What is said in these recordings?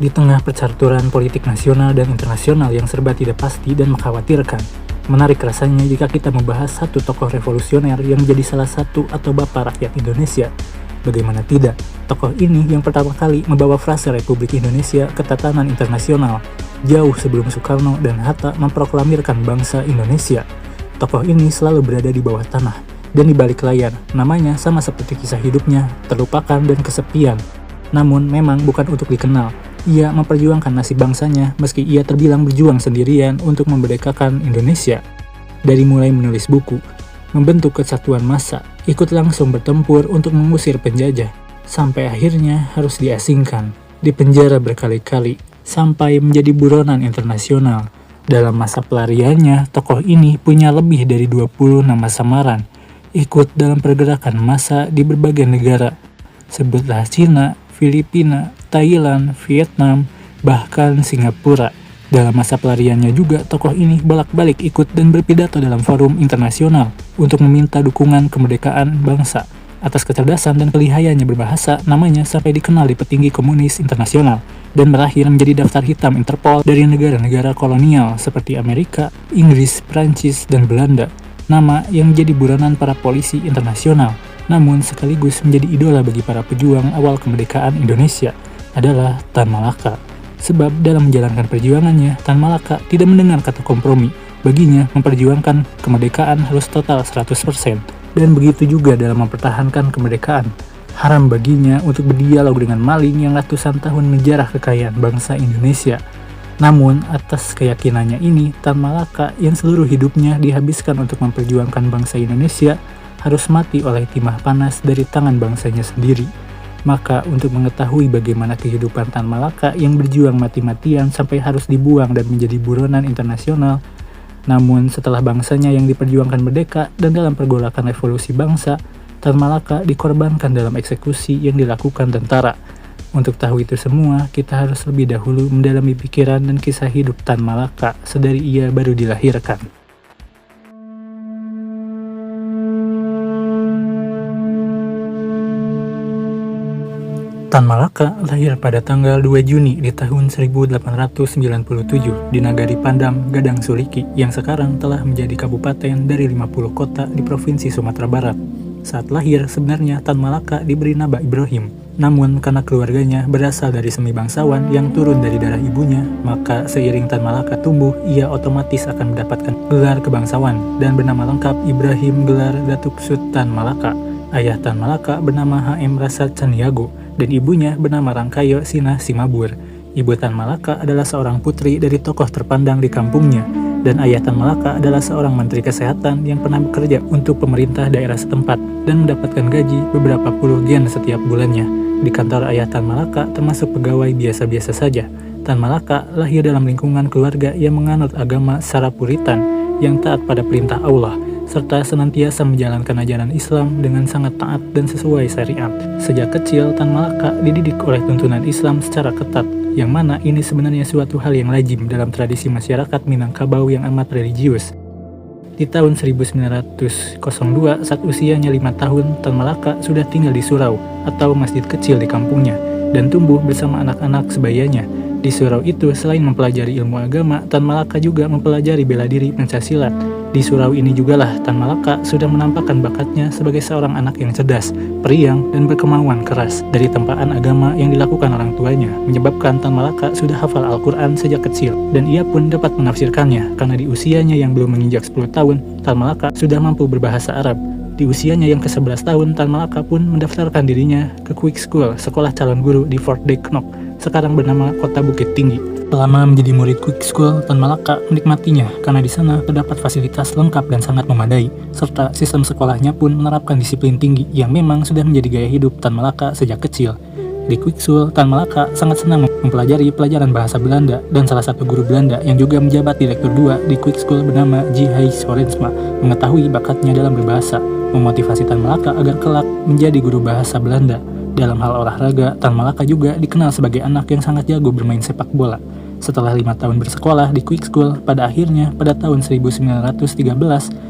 Di tengah percaturan politik nasional dan internasional yang serba tidak pasti dan mengkhawatirkan, menarik rasanya jika kita membahas satu tokoh revolusioner yang menjadi salah satu atau bapak rakyat Indonesia. Bagaimana tidak, tokoh ini yang pertama kali membawa frase Republik Indonesia ke tatanan internasional, jauh sebelum Soekarno dan Hatta memproklamirkan bangsa Indonesia. Tokoh ini selalu berada di bawah tanah dan di balik layar, namanya sama seperti kisah hidupnya, terlupakan dan kesepian. Namun memang bukan untuk dikenal. Ia memperjuangkan nasib bangsanya meski ia terbilang berjuang sendirian untuk memerdekakan Indonesia. Dari mulai menulis buku, membentuk kesatuan massa, ikut langsung bertempur untuk mengusir penjajah, sampai akhirnya harus diasingkan, dipenjara berkali-kali, sampai menjadi buronan internasional. Dalam masa pelariannya, tokoh ini punya lebih dari 20 nama samaran, ikut dalam pergerakan massa di berbagai negara. Sebutlah Cina, Filipina, Thailand, Vietnam, bahkan Singapura. Dalam masa pelariannya juga, tokoh ini bolak-balik ikut dan berpidato dalam forum internasional untuk meminta dukungan kemerdekaan bangsa. Atas kecerdasan dan kelihayannya berbahasa, namanya sampai dikenal di petinggi komunis internasional dan berakhir menjadi daftar hitam Interpol dari negara-negara kolonial seperti Amerika, Inggris, Prancis, dan Belanda. Nama yang menjadi buronan para polisi internasional, namun sekaligus menjadi idola bagi para pejuang awal kemerdekaan Indonesia adalah Tan Malaka. Sebab dalam menjalankan perjuangannya, Tan Malaka tidak mendengar kata kompromi. Baginya, memperjuangkan kemerdekaan harus total 100%. Dan begitu juga dalam mempertahankan kemerdekaan. Haram baginya untuk berdialog dengan maling yang ratusan tahun menjarah kekayaan bangsa Indonesia. Namun, atas keyakinannya ini, Tan Malaka yang seluruh hidupnya dihabiskan untuk memperjuangkan bangsa Indonesia harus mati oleh timah panas dari tangan bangsanya sendiri. Maka untuk mengetahui bagaimana kehidupan Tan Malaka yang berjuang mati-matian sampai harus dibuang dan menjadi buronan internasional, namun setelah bangsanya yang diperjuangkan merdeka dan dalam pergolakan revolusi bangsa, Tan Malaka dikorbankan dalam eksekusi yang dilakukan tentara. Untuk tahu itu semua, kita harus lebih dahulu mendalami pikiran dan kisah hidup Tan Malaka sedari ia baru dilahirkan. Tan Malaka lahir pada tanggal 2 Juni di tahun 1897 di Nagari Pandam, Gadang Suliki yang sekarang telah menjadi kabupaten dari 50 kota di Provinsi Sumatera Barat. Saat lahir, sebenarnya Tan Malaka diberi nama Ibrahim. Namun karena keluarganya berasal dari semi bangsawan yang turun dari darah ibunya, maka seiring Tan Malaka tumbuh, ia otomatis akan mendapatkan gelar kebangsawan dan bernama lengkap Ibrahim gelar Datuk Sud Tan Malaka. Ayah Tan Malaka bernama H.M. Rasad Caniago dan ibunya bernama Rangkayo Sinah Simabur. Ibu Tan Malaka adalah seorang putri dari tokoh terpandang di kampungnya, dan ayah Tan Malaka adalah seorang menteri kesehatan yang pernah bekerja untuk pemerintah daerah setempat dan mendapatkan gaji beberapa puluh gen setiap bulannya. Di kantor ayah Tan Malaka termasuk pegawai biasa-biasa saja. Tan Malaka lahir dalam lingkungan keluarga yang menganut agama secara puritan yang taat pada perintah Allah, serta senantiasa menjalankan ajaran Islam dengan sangat taat dan sesuai syariat. Sejak kecil, Tan Malaka dididik oleh tuntunan Islam secara ketat, yang mana ini sebenarnya suatu hal yang lazim dalam tradisi masyarakat Minangkabau yang amat religius. Di tahun 1902, saat usianya 5 tahun, Tan Malaka sudah tinggal di surau atau masjid kecil di kampungnya dan tumbuh bersama anak-anak sebayanya. Di surau itu, selain mempelajari ilmu agama, Tan Malaka juga mempelajari bela diri pencaksilat. Di surau ini jugalah Tan Malaka sudah menampakkan bakatnya sebagai seorang anak yang cerdas, periang, dan berkemauan keras. Dari tempaan agama yang dilakukan orang tuanya, menyebabkan Tan Malaka sudah hafal Al-Quran sejak kecil, dan ia pun dapat menafsirkannya karena di usianya yang belum menginjak 10 tahun, Tan Malaka sudah mampu berbahasa Arab. Di usianya yang ke-11 tahun, Tan Malaka pun mendaftarkan dirinya ke Quick School, sekolah calon guru di Fort de Knok, sekarang bernama Kota Bukit Tinggi. Selama menjadi murid Quick School, Tan Malaka menikmatinya karena di sana terdapat fasilitas lengkap dan sangat memadai, serta sistem sekolahnya pun menerapkan disiplin tinggi yang memang sudah menjadi gaya hidup Tan Malaka sejak kecil. Di Quick School, Tan Malaka sangat senang mempelajari pelajaran bahasa Belanda dan salah satu guru Belanda yang juga menjabat direktur 2 di Quick School bernama Jihai Sorensma mengetahui bakatnya dalam berbahasa, memotivasi Tan Malaka agar kelak menjadi guru bahasa Belanda. Dalam hal olahraga, Tan Malaka juga dikenal sebagai anak yang sangat jago bermain sepak bola. Setelah 5 tahun bersekolah di Quick School, pada akhirnya pada tahun 1913,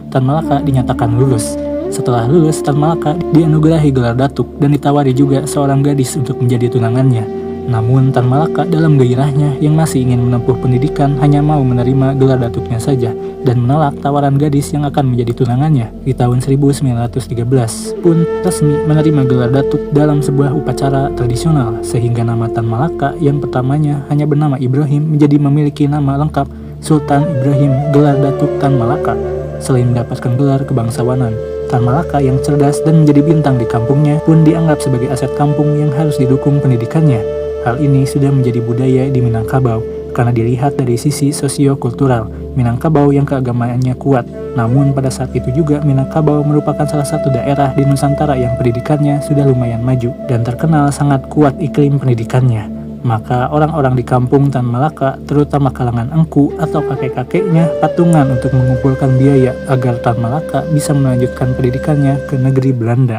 Tan Malaka dinyatakan lulus. Setelah lulus, Tan Malaka dianugerahi gelar datuk dan ditawari juga seorang gadis untuk menjadi tunangannya. Namun Tan Malaka dalam gairahnya yang masih ingin menempuh pendidikan hanya mau menerima gelar datuknya saja dan menolak tawaran gadis yang akan menjadi tunangannya. Di tahun 1913 pun resmi menerima gelar datuk dalam sebuah upacara tradisional, sehingga nama Tan Malaka yang pertamanya hanya bernama Ibrahim menjadi memiliki nama lengkap Sultan Ibrahim Gelar Datuk Tan Malaka. Selain mendapatkan gelar kebangsawanan, Tan Malaka yang cerdas dan menjadi bintang di kampungnya pun dianggap sebagai aset kampung yang harus didukung pendidikannya. Hal ini sudah menjadi budaya di Minangkabau karena dilihat dari sisi sosio-kultural Minangkabau yang keagamaannya kuat. Namun pada saat itu juga Minangkabau merupakan salah satu daerah di Nusantara yang pendidikannya sudah lumayan maju dan terkenal sangat kuat iklim pendidikannya. Maka orang-orang di kampung Tan Malaka, terutama kalangan engku atau kakek-kakeknya, patungan untuk mengumpulkan biaya agar Tan Malaka bisa melanjutkan pendidikannya ke negeri Belanda.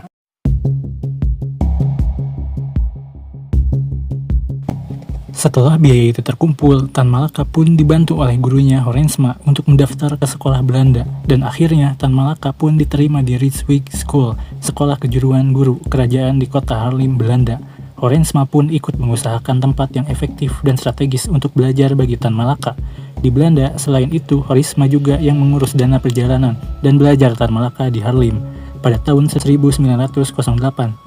Setelah biaya itu terkumpul, Tan Malaka pun dibantu oleh gurunya Horensma untuk mendaftar ke sekolah Belanda, dan akhirnya Tan Malaka pun diterima di Rijswijk School, sekolah kejuruan guru kerajaan di kota Haarlem, Belanda. Horensma pun ikut mengusahakan tempat yang efektif dan strategis untuk belajar bagi Tan Malaka. Di Belanda, selain itu, Horensma juga yang mengurus dana perjalanan dan belajar Tan Malaka di Haarlem. Pada tahun 1908,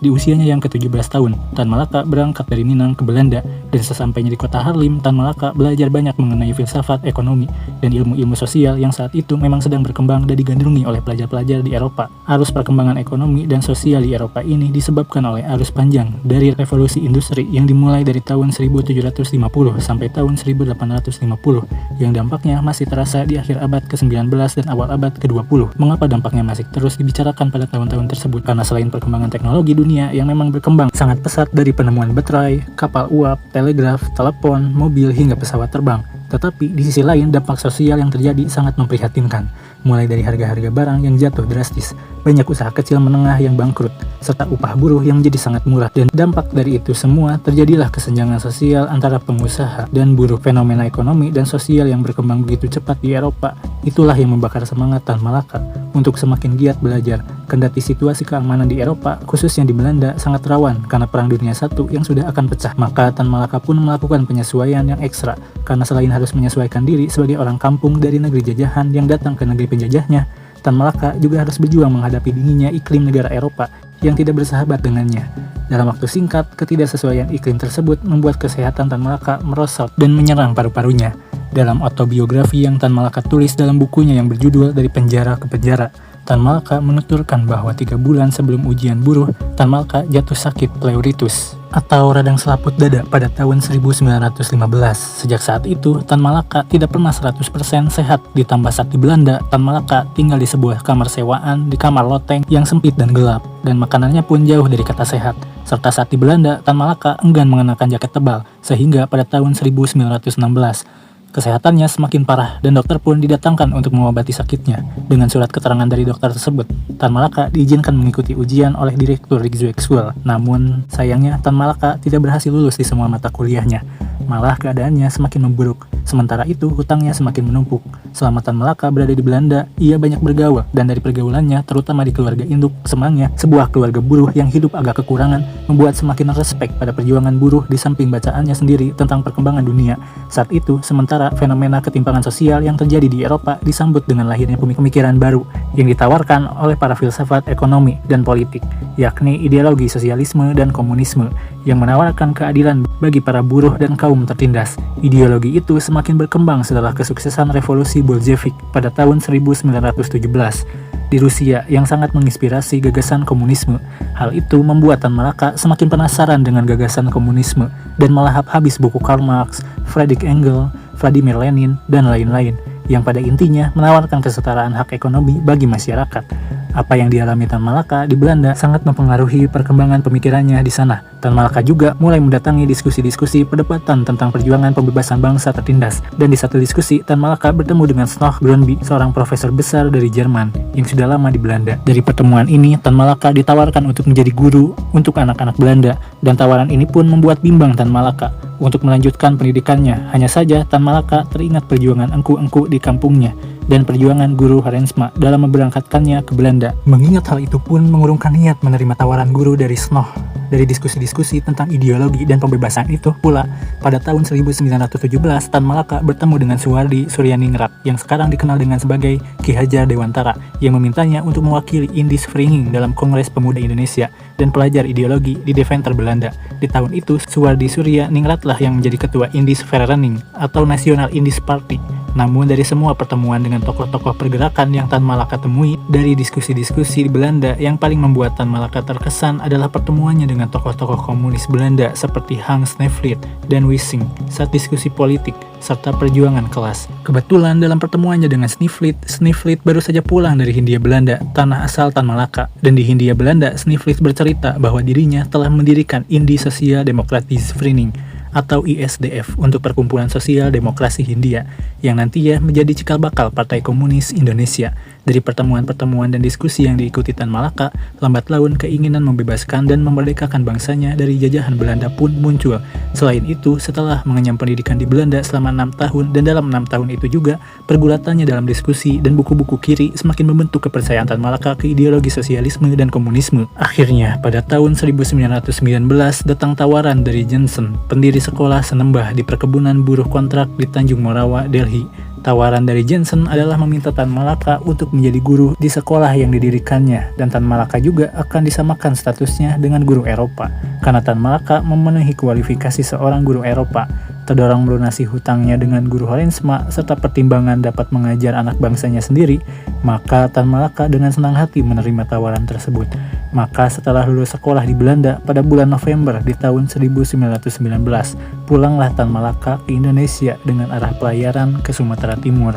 di usianya yang ke-17 tahun, Tan Malaka berangkat dari Minang ke Belanda, dan sesampainya di kota Haarlem, Tan Malaka belajar banyak mengenai filsafat, ekonomi, dan ilmu-ilmu sosial yang saat itu memang sedang berkembang dan digandrungi oleh pelajar-pelajar di Eropa. Arus perkembangan ekonomi dan sosial di Eropa ini disebabkan oleh arus panjang dari revolusi industri yang dimulai dari tahun 1750 sampai tahun 1850, yang dampaknya masih terasa di akhir abad ke-19 dan awal abad ke-20. Mengapa dampaknya masih terus dibicarakan pada tahun-tahun tersebut? Karena selain perkembangan teknologi dunia yang memang berkembang sangat pesat dari penemuan baterai, kapal uap, telegraf, telepon, mobil, hingga pesawat terbang, tetapi di sisi lain dampak sosial yang terjadi sangat memprihatinkan. Mulai dari harga-harga barang yang jatuh drastis, banyak usaha kecil menengah yang bangkrut, serta upah buruh yang menjadi sangat murah. Dan dampak dari itu semua terjadilah kesenjangan sosial antara pengusaha dan buruh. Fenomena ekonomi dan sosial yang berkembang begitu cepat di Eropa, itulah yang membakar semangat Tan Malaka untuk semakin giat belajar. Kendati situasi keamanan di Eropa, khususnya di Belanda, sangat rawan karena Perang Dunia I yang sudah akan pecah, maka Tan Malaka pun melakukan penyesuaian yang ekstra, karena selain harus menyesuaikan diri sebagai orang kampung dari negeri jajahan yang datang ke negeri penjajahnya, Tan Malaka juga harus berjuang menghadapi dinginnya iklim negara Eropa yang tidak bersahabat dengannya. Dalam waktu singkat, ketidaksesuaian iklim tersebut membuat kesehatan Tan Malaka merosot dan menyerang paru-parunya. Dalam autobiografi yang Tan Malaka tulis dalam bukunya yang berjudul Dari Penjara ke Penjara, Tan Malaka menuturkan bahwa 3 bulan sebelum ujian buruh, Tan Malaka jatuh sakit pleuritis atau radang selaput dada pada tahun 1915. Sejak saat itu, Tan Malaka tidak pernah 100% sehat. Ditambah saat di Belanda, Tan Malaka tinggal di sebuah kamar sewaan di kamar loteng yang sempit dan gelap, dan makanannya pun jauh dari kata sehat. Serta saat di Belanda, Tan Malaka enggan mengenakan jaket tebal, sehingga pada tahun 1916, kesehatannya semakin parah dan dokter pun didatangkan untuk mengobati sakitnya. Dengan surat keterangan dari dokter tersebut, Tan Malaka diizinkan mengikuti ujian oleh direktur Rijswijk School. Namun, sayangnya Tan Malaka tidak berhasil lulus di semua mata kuliahnya. Malah keadaannya semakin memburuk. Sementara itu, hutangnya semakin menumpuk. Selama Tan Malaka berada di Belanda, ia banyak bergaul, dan dari pergaulannya, terutama di keluarga induk Semangnya, sebuah keluarga buruh yang hidup agak kekurangan, membuat semakin respek pada perjuangan buruh di samping bacaannya sendiri tentang perkembangan dunia. Saat itu, sementara fenomena ketimpangan sosial yang terjadi di Eropa disambut dengan lahirnya pemikiran baru yang ditawarkan oleh para filsafat ekonomi dan politik, yakni ideologi sosialisme dan komunisme yang menawarkan keadilan bagi para buruh dan kaum tertindas. Ideologi itu semakin berkembang setelah kesuksesan revolusi Bolshevik pada tahun 1917 di Rusia yang sangat menginspirasi gagasan komunisme. Hal itu membuat Tan Malaka semakin penasaran dengan gagasan komunisme dan melahap habis buku Karl Marx, Friedrich Engels, Vladimir Lenin, dan lain-lain, yang pada intinya menawarkan kesetaraan hak ekonomi bagi masyarakat. Apa yang dialami Tan Malaka di Belanda sangat mempengaruhi perkembangan pemikirannya di sana. Tan Malaka juga mulai mendatangi diskusi-diskusi perdebatan tentang perjuangan pembebasan bangsa tertindas. Dan di satu diskusi, Tan Malaka bertemu dengan Snow Brøndby, seorang profesor besar dari Jerman yang sudah lama di Belanda. Dari pertemuan ini, Tan Malaka ditawarkan untuk menjadi guru untuk anak-anak Belanda, dan tawaran ini pun membuat bimbang Tan Malaka untuk melanjutkan pendidikannya. Hanya saja Tan Malaka teringat perjuangan engku-engku di kampungnya dan perjuangan guru Horensma dalam memberangkatkannya ke Belanda. Mengingat hal itu pun mengurungkan niat menerima tawaran guru dari Snow. Dari diskusi-diskusi tentang ideologi dan pembebasan itu pula, pada tahun 1917 Tan Malaka bertemu dengan Suwardi Suryaningrat yang sekarang dikenal dengan sebagai Ki Hajar Dewantara yang memintanya untuk mewakili Indische Vereniging dalam Kongres Pemuda Indonesia dan pelajar ideologi di Deventer, Belanda. Di tahun itu, Suwardi Suryaningrat lah yang menjadi ketua Indische Vereniging atau National Indische Party. Namun dari semua pertemuan dengan tokoh-tokoh pergerakan yang Tan Malaka temui dari diskusi-diskusi di Belanda, yang paling membuat Tan Malaka terkesan adalah pertemuannya dengan tokoh-tokoh komunis Belanda seperti Hans Snevely dan Wissing saat diskusi politik serta perjuangan kelas. Kebetulan dalam pertemuannya dengan Snevely baru saja pulang dari Hindia Belanda, tanah asal Tan Malaka, dan di Hindia Belanda Snevely bercerita bahwa dirinya telah mendirikan Indische Sociale Democratische Vereniging atau ISDF untuk Perkumpulan Sosial Demokrasi Hindia yang nantinya menjadi cikal bakal Partai Komunis Indonesia. Dari pertemuan-pertemuan dan diskusi yang diikuti Tan Malaka, lambat laun keinginan membebaskan dan memerdekakan bangsanya dari jajahan Belanda pun muncul. Selain itu, setelah mengenyam pendidikan di Belanda selama 6 tahun dan dalam 6 tahun itu juga, pergulatannya dalam diskusi dan buku-buku kiri semakin membentuk kepercayaan Tan Malaka ke ideologi sosialisme dan komunisme. Akhirnya, pada tahun 1919 datang tawaran dari Jensen, pendiri sekolah Senembah di perkebunan buruh kontrak di Tanjung Morawa, Delhi. Tawaran dari Jensen adalah meminta Tan Malaka untuk menjadi guru di sekolah yang didirikannya, dan Tan Malaka juga akan disamakan statusnya dengan guru Eropa. Karena Tan Malaka memenuhi kualifikasi seorang guru Eropa, terdorong melunasi hutangnya dengan guru Horensma, serta pertimbangan dapat mengajar anak bangsanya sendiri, maka Tan Malaka dengan senang hati menerima tawaran tersebut. Maka setelah lulus sekolah di Belanda pada bulan November di tahun 1919, pulanglah Tan Malaka ke Indonesia dengan arah pelayaran ke Sumatera Timur.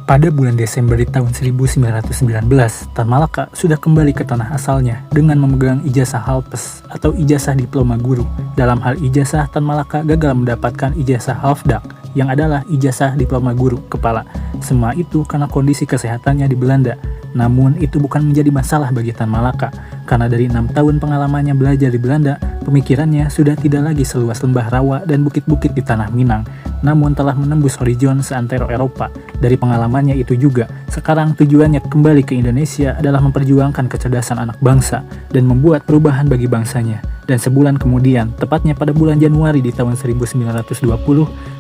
Pada bulan Desember di tahun 1919, Tan Malaka sudah kembali ke tanah asalnya dengan memegang ijazah Halpes atau ijazah diploma guru. Dalam hal ijazah, Tan Malaka gagal mendapatkan ijazah Halfdak yang adalah ijazah diploma guru kepala. Semua itu karena kondisi kesehatannya di Belanda. Namun itu bukan menjadi masalah bagi Tan Malaka, karena dari 6 tahun pengalamannya belajar di Belanda, pemikirannya sudah tidak lagi seluas lembah rawa dan bukit-bukit di tanah Minang, namun telah menembus horizon seantero Eropa. Dari pengalamannya itu juga, sekarang tujuannya kembali ke Indonesia adalah memperjuangkan kecerdasan anak bangsa dan membuat perubahan bagi bangsanya. Dan sebulan kemudian, tepatnya pada bulan Januari di tahun 1920,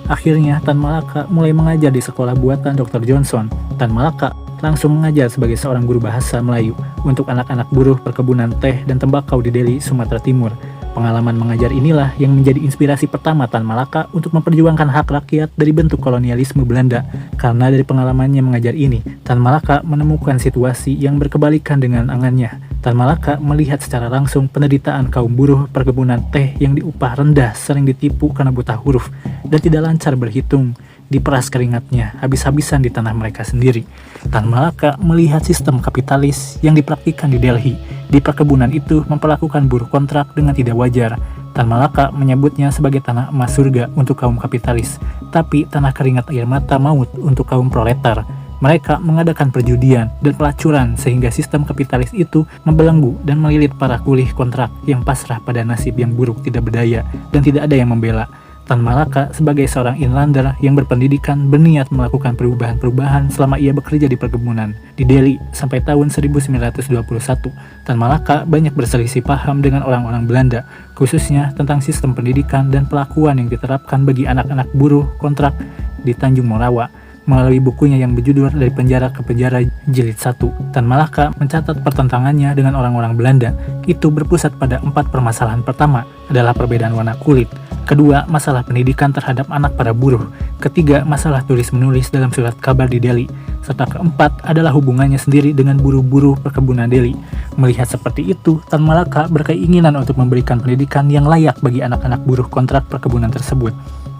akhirnya Tan Malaka mulai mengajar di sekolah buatan Dr. Johnson. Tan Malaka langsung mengajar sebagai seorang guru bahasa Melayu untuk anak-anak buruh perkebunan teh dan tembakau di Delhi, Sumatera Timur. Pengalaman mengajar inilah yang menjadi inspirasi pertama Tan Malaka untuk memperjuangkan hak rakyat dari bentuk kolonialisme Belanda. Karena dari pengalamannya mengajar ini, Tan Malaka menemukan situasi yang berkebalikan dengan angannya. Tan Malaka melihat secara langsung penderitaan kaum buruh perkebunan teh yang diupah rendah, sering ditipu karena buta huruf, dan tidak lancar berhitung. Diperas keringatnya habis-habisan di tanah mereka sendiri. Tan Malaka melihat sistem kapitalis yang dipraktikkan di Delhi. Di perkebunan itu memperlakukan buruh kontrak dengan tidak wajar. Tan Malaka menyebutnya sebagai tanah emas surga untuk kaum kapitalis, tapi tanah keringat air mata maut untuk kaum proletar. Mereka mengadakan perjudian dan pelacuran sehingga sistem kapitalis itu membelenggu dan melilit para kulih kontrak yang pasrah pada nasib yang buruk tidak berdaya dan tidak ada yang membela. Tan Malaka sebagai seorang inlander yang berpendidikan berniat melakukan perubahan-perubahan selama ia bekerja di perkebunan di Delhi sampai tahun 1921. Tan Malaka banyak berselisih paham dengan orang-orang Belanda, khususnya tentang sistem pendidikan dan pelakuan yang diterapkan bagi anak-anak buruh kontrak di Tanjung Morawa. Melalui bukunya yang berjudul Dari Penjara ke Penjara Jilid 1, Tan Malaka mencatat pertentangannya dengan orang-orang Belanda itu berpusat pada 4 permasalahan. Pertama adalah perbedaan warna kulit. Kedua, masalah pendidikan terhadap anak para buruh. Ketiga, masalah tulis-menulis dalam surat kabar di Delhi. Serta keempat adalah hubungannya sendiri dengan buruh-buruh perkebunan Delhi. Melihat seperti itu, Tan Malaka berkeinginan untuk memberikan pendidikan yang layak bagi anak-anak buruh kontrak perkebunan tersebut.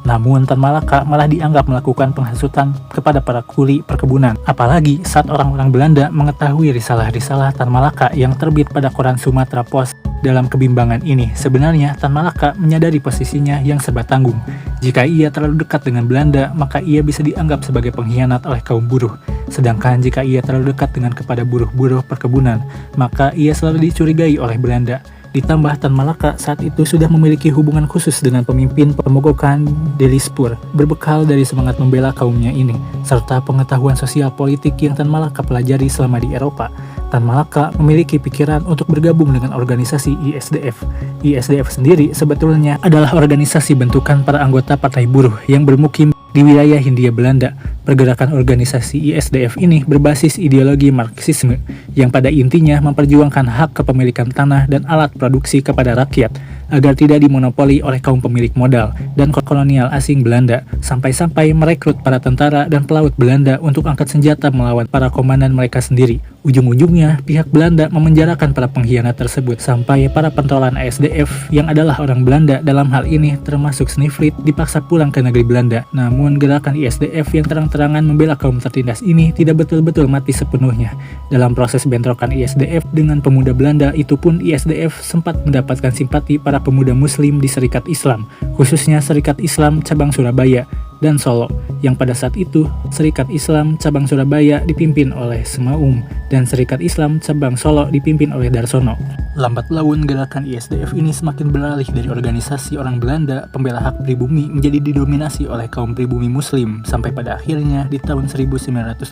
Namun Tan Malaka malah dianggap melakukan penghasutan kepada para kuli perkebunan. Apalagi saat orang-orang Belanda mengetahui risalah-risalah Tan Malaka yang terbit pada koran Sumatera Post. Dalam kebimbangan ini, sebenarnya Tan Malaka menyadari posisinya yang serba tanggung. Jika ia terlalu dekat dengan Belanda, maka ia bisa dianggap sebagai pengkhianat oleh kaum buruh. Sedangkan jika ia terlalu dekat kepada buruh-buruh perkebunan, maka ia selalu dicurigai oleh Belanda. Ditambah Tan Malaka saat itu sudah memiliki hubungan khusus dengan pemimpin pemogokan Delispur, berbekal dari semangat membela kaumnya ini, serta pengetahuan sosial politik yang Tan Malaka pelajari selama di Eropa. Tan Malaka memiliki pikiran untuk bergabung dengan organisasi ISDF. ISDF sendiri sebetulnya adalah organisasi bentukan para anggota partai buruh yang bermukim di wilayah Hindia Belanda. Pergerakan organisasi ISDF ini berbasis ideologi Marxisme yang pada intinya memperjuangkan hak kepemilikan tanah dan alat produksi kepada rakyat agar tidak dimonopoli oleh kaum pemilik modal dan kolonial asing Belanda, sampai-sampai merekrut para tentara dan pelaut Belanda untuk angkat senjata melawan para komandan mereka sendiri. Ujung-ujungnya, pihak Belanda memenjarakan para pengkhianat tersebut sampai para pentolan ISDF yang adalah orang Belanda dalam hal ini termasuk Sneevliet dipaksa pulang ke negeri Belanda. Namun gerakan ISDF yang terang-terangan membela kaum tertindas ini tidak betul-betul mati sepenuhnya. Dalam proses bentrokan ISDF dengan pemuda Belanda itu pun ISDF sempat mendapatkan simpati para pemuda muslim di Serikat Islam, khususnya Serikat Islam cabang Surabaya dan Solo, yang pada saat itu Serikat Islam cabang Surabaya dipimpin oleh Semaum dan Serikat Islam cabang Solo dipimpin oleh Darsono. Lambat laun gerakan ISDF ini semakin beralih dari organisasi orang Belanda pembela hak pribumi menjadi didominasi oleh kaum pribumi muslim, sampai pada akhirnya di tahun 1920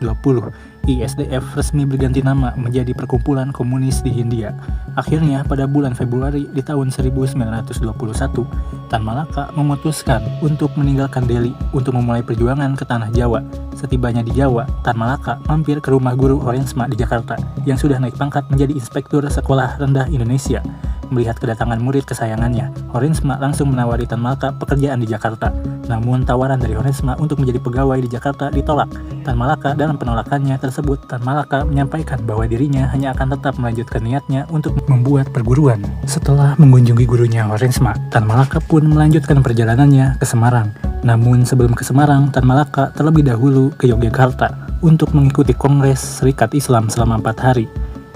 ISDF resmi berganti nama menjadi Perkumpulan Komunis di Hindia. Akhirnya pada bulan Februari di tahun 1921, Tan Malaka memutuskan untuk meninggalkan Delhi untuk memulai perjuangan ke tanah Jawa. Setibanya di Jawa, Tan Malaka mampir ke rumah guru Horensma di Jakarta yang sudah naik pangkat menjadi Inspektur Sekolah Rendah Indonesia. Melihat kedatangan murid kesayangannya, Horensma langsung menawari Tan Malaka pekerjaan di Jakarta. Namun tawaran dari Horensma untuk menjadi pegawai di Jakarta ditolak. Tan Malaka dalam penolakannya tersebut, Tan Malaka menyampaikan bahwa dirinya hanya akan tetap melanjutkan niatnya untuk membuat perguruan. Setelah mengunjungi gurunya Horensma, Tan Malaka pun melanjutkan perjalanannya ke Semarang. Namun sebelum ke Semarang, Tan Malaka terlebih dahulu ke Yogyakarta untuk mengikuti Kongres Serikat Islam selama 4 hari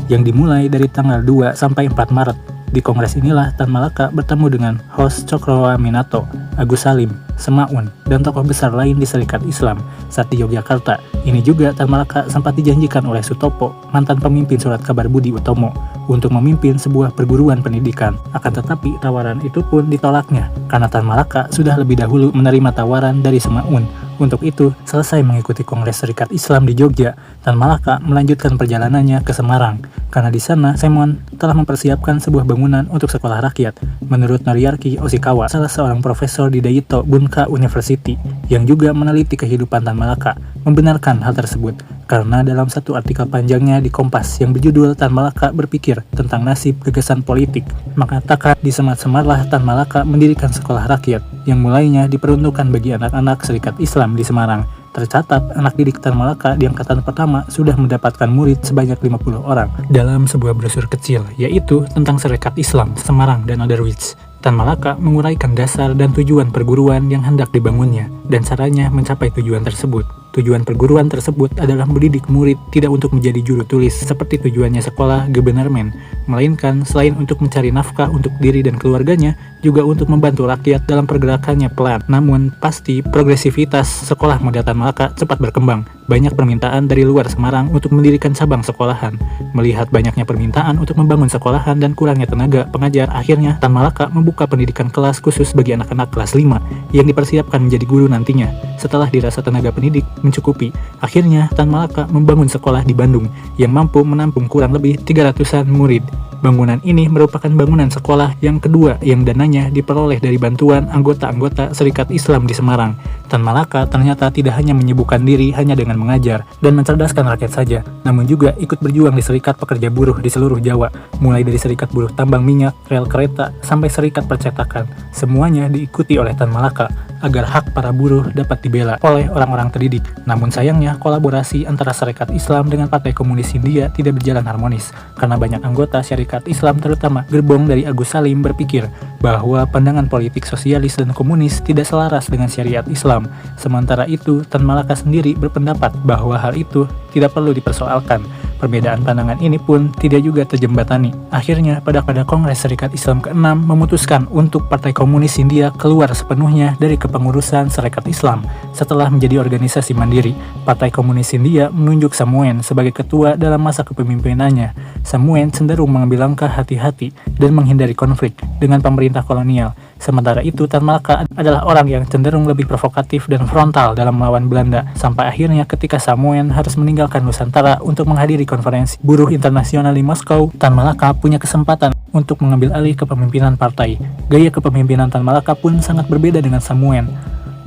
yang dimulai dari tanggal 2 sampai 4 Maret. Di kongres inilah Tan Malaka bertemu dengan Hos Cokroaminato, Agus Salim, Semaun, dan tokoh besar lain di Serikat Islam saat di Yogyakarta. Ini juga Tan Malaka sempat dijanjikan oleh Sutopo, mantan pemimpin Surat Kabar Budi Utomo, untuk memimpin sebuah perguruan pendidikan. Akan tetapi tawaran itu pun ditolaknya karena Tan Malaka sudah lebih dahulu menerima tawaran dari Semaun. Untuk itu, selesai mengikuti Kongres Serikat Islam di Jogja, Tan Malaka melanjutkan perjalanannya ke Semarang. Karena di sana, Semaun telah mempersiapkan sebuah bangunan untuk sekolah rakyat. Menurut Noriarki Oshikawa, salah seorang profesor di Daito Bunka University, yang juga meneliti kehidupan Tan Malaka, membenarkan hal tersebut. Karena dalam satu artikel panjangnya di Kompas yang berjudul Tan Malaka berpikir tentang nasib gagasan politik, mengatakan di Semar-Semarlah Tan Malaka mendirikan sekolah rakyat yang mulainya diperuntukkan bagi anak-anak Serikat Islam di Semarang. Tercatat, anak didik Tan Malaka di angkatan pertama sudah mendapatkan murid sebanyak 50 orang. Dalam sebuah brosur kecil, yaitu tentang Serikat Islam, Semarang, dan Otherwich, Tan Malaka menguraikan dasar dan tujuan perguruan yang hendak dibangunnya, dan caranya mencapai tujuan tersebut. Tujuan perguruan tersebut adalah mendidik murid tidak untuk menjadi juru tulis seperti tujuannya sekolah Gebenermen, melainkan selain untuk mencari nafkah untuk diri dan keluarganya, juga untuk membantu rakyat dalam pergerakannya pelan. Namun, pasti progresivitas sekolah model Tan Malaka cepat berkembang. Banyak permintaan dari luar Semarang untuk mendirikan cabang sekolahan. Melihat banyaknya permintaan untuk membangun sekolahan dan kurangnya tenaga pengajar, akhirnya Tan Malaka membuka pendidikan kelas khusus bagi anak-anak kelas 5 yang dipersiapkan menjadi guru nantinya. Setelah dirasa tenaga pendidik mencukupi, akhirnya Tan Malaka membangun sekolah di Bandung yang mampu menampung kurang lebih 300-an murid. Bangunan ini merupakan bangunan sekolah yang kedua yang dananya diperoleh dari bantuan anggota-anggota Serikat Islam di Semarang. Tan Malaka ternyata tidak hanya menyibukkan diri hanya dengan mengajar dan mencerdaskan rakyat saja, namun juga ikut berjuang di Serikat Pekerja Buruh di seluruh Jawa, mulai dari Serikat Buruh Tambang Minyak, Rel Kereta, sampai Serikat Percetakan. Semuanya diikuti oleh Tan Malaka agar hak para buruh dapat dibela oleh orang-orang terdidik. Namun sayangnya, kolaborasi antara Serikat Islam dengan Partai Komunis Hindia tidak berjalan harmonis, karena banyak anggota Serikat Islam terutama gerbong dari Agus Salim berpikir bahwa pandangan politik sosialis dan komunis tidak selaras dengan syariat Islam. Sementara itu, Tan Malaka sendiri berpendapat bahwa hal itu tidak perlu dipersoalkan. Perbedaan pandangan ini pun tidak juga terjembatani. Akhirnya, pada Kongres Serikat Islam ke-6 memutuskan untuk Partai Komunis Hindia keluar sepenuhnya dari kepengurusan Serikat Islam. Setelah menjadi organisasi mandiri, Partai Komunis Hindia menunjuk Samoen sebagai ketua dalam masa kepemimpinannya. Samoen cenderung mengambil langkah hati-hati dan menghindari konflik dengan pemerintah kolonial. Sementara itu, Tan Malaka adalah orang yang cenderung lebih provokatif dan frontal dalam melawan Belanda. Sampai akhirnya ketika Samoen harus meninggalkan Nusantara untuk menghadiri konferensi buruh internasional di Moskow, Tan Malaka punya kesempatan untuk mengambil alih kepemimpinan partai. Gaya kepemimpinan Tan Malaka pun sangat berbeda dengan Samoen.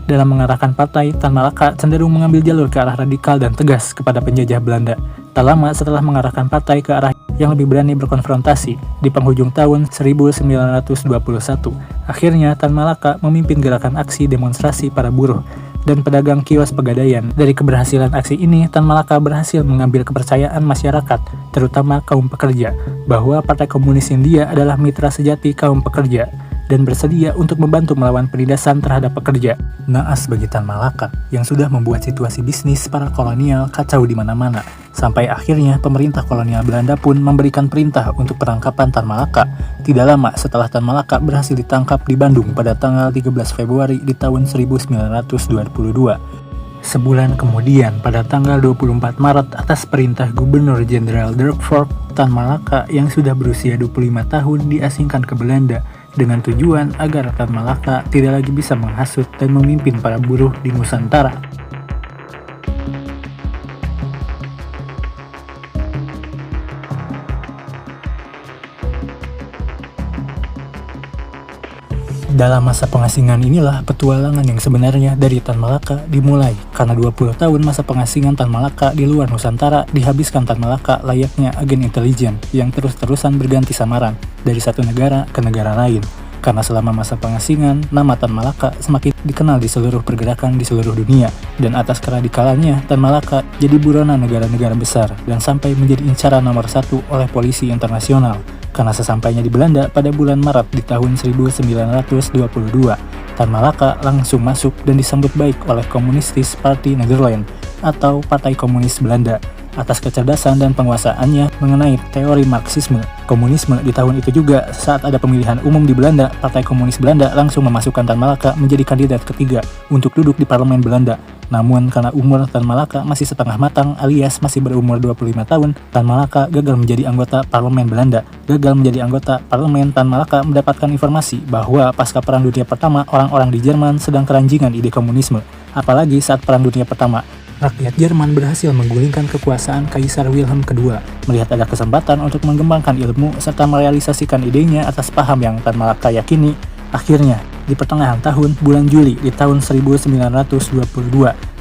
Dalam mengarahkan partai, Tan Malaka cenderung mengambil jalur ke arah radikal dan tegas kepada penjajah Belanda. Tak lama setelah mengarahkan partai ke arah yang lebih berani berkonfrontasi, di penghujung tahun 1921, akhirnya Tan Malaka memimpin gerakan aksi demonstrasi para buruh dan pedagang kios Pegadaian. Dari keberhasilan aksi ini, Tan Malaka berhasil mengambil kepercayaan masyarakat, terutama kaum pekerja, bahwa Partai Komunis Hindia adalah mitra sejati kaum pekerja dan bersedia untuk membantu melawan penindasan terhadap pekerja. Naas bagi Tan Malaka yang sudah membuat situasi bisnis para kolonial kacau di mana-mana. Sampai akhirnya pemerintah kolonial Belanda pun memberikan perintah untuk penangkapan Tan Malaka. Tidak lama setelah Tan Malaka berhasil ditangkap di Bandung pada tanggal 13 Februari di tahun 1922. Sebulan kemudian, pada tanggal 24 Maret atas perintah Gubernur Jenderal Durkvoort, Tan Malaka yang sudah berusia 25 tahun diasingkan ke Belanda dengan tujuan agar Tan Malaka tidak lagi bisa menghasut dan memimpin para buruh di Nusantara. Dalam masa pengasingan inilah petualangan yang sebenarnya dari Tan Malaka dimulai, karena 20 tahun masa pengasingan Tan Malaka di luar Nusantara dihabiskan Tan Malaka layaknya agen intelijen yang terus-terusan berganti samaran dari satu negara ke negara lain. Karena selama masa pengasingan, nama Tan Malaka semakin dikenal di seluruh pergerakan di seluruh dunia, dan atas keradikalannya, Tan Malaka jadi buronan negara-negara besar dan sampai menjadi incaran nomor 1 oleh polisi internasional. Karena sesampainya di Belanda pada bulan Maret di tahun 1922, Tan Malaka langsung masuk dan disambut baik oleh Communistische Partij Nederland atau Partai Komunis Belanda atas kecerdasan dan penguasaannya mengenai teori Marxisme. Komunisme di tahun itu juga, saat ada pemilihan umum di Belanda, Partai Komunis Belanda langsung memasukkan Tan Malaka menjadi kandidat ketiga untuk duduk di parlemen Belanda. Namun karena umur Tan Malaka masih setengah matang alias masih berumur 25 tahun, Tan Malaka gagal menjadi anggota parlemen Belanda. Gagal menjadi anggota parlemen, Tan Malaka mendapatkan informasi bahwa pasca Perang Dunia Pertama, orang-orang di Jerman sedang keranjingan ide komunisme. Apalagi saat Perang Dunia Pertama, rakyat Jerman berhasil menggulingkan kekuasaan Kaisar Wilhelm II. Melihat ada kesempatan untuk mengembangkan ilmu serta merealisasikan idenya atas paham yang Tan Malaka yakini, akhirnya di pertengahan tahun bulan Juli di tahun 1922,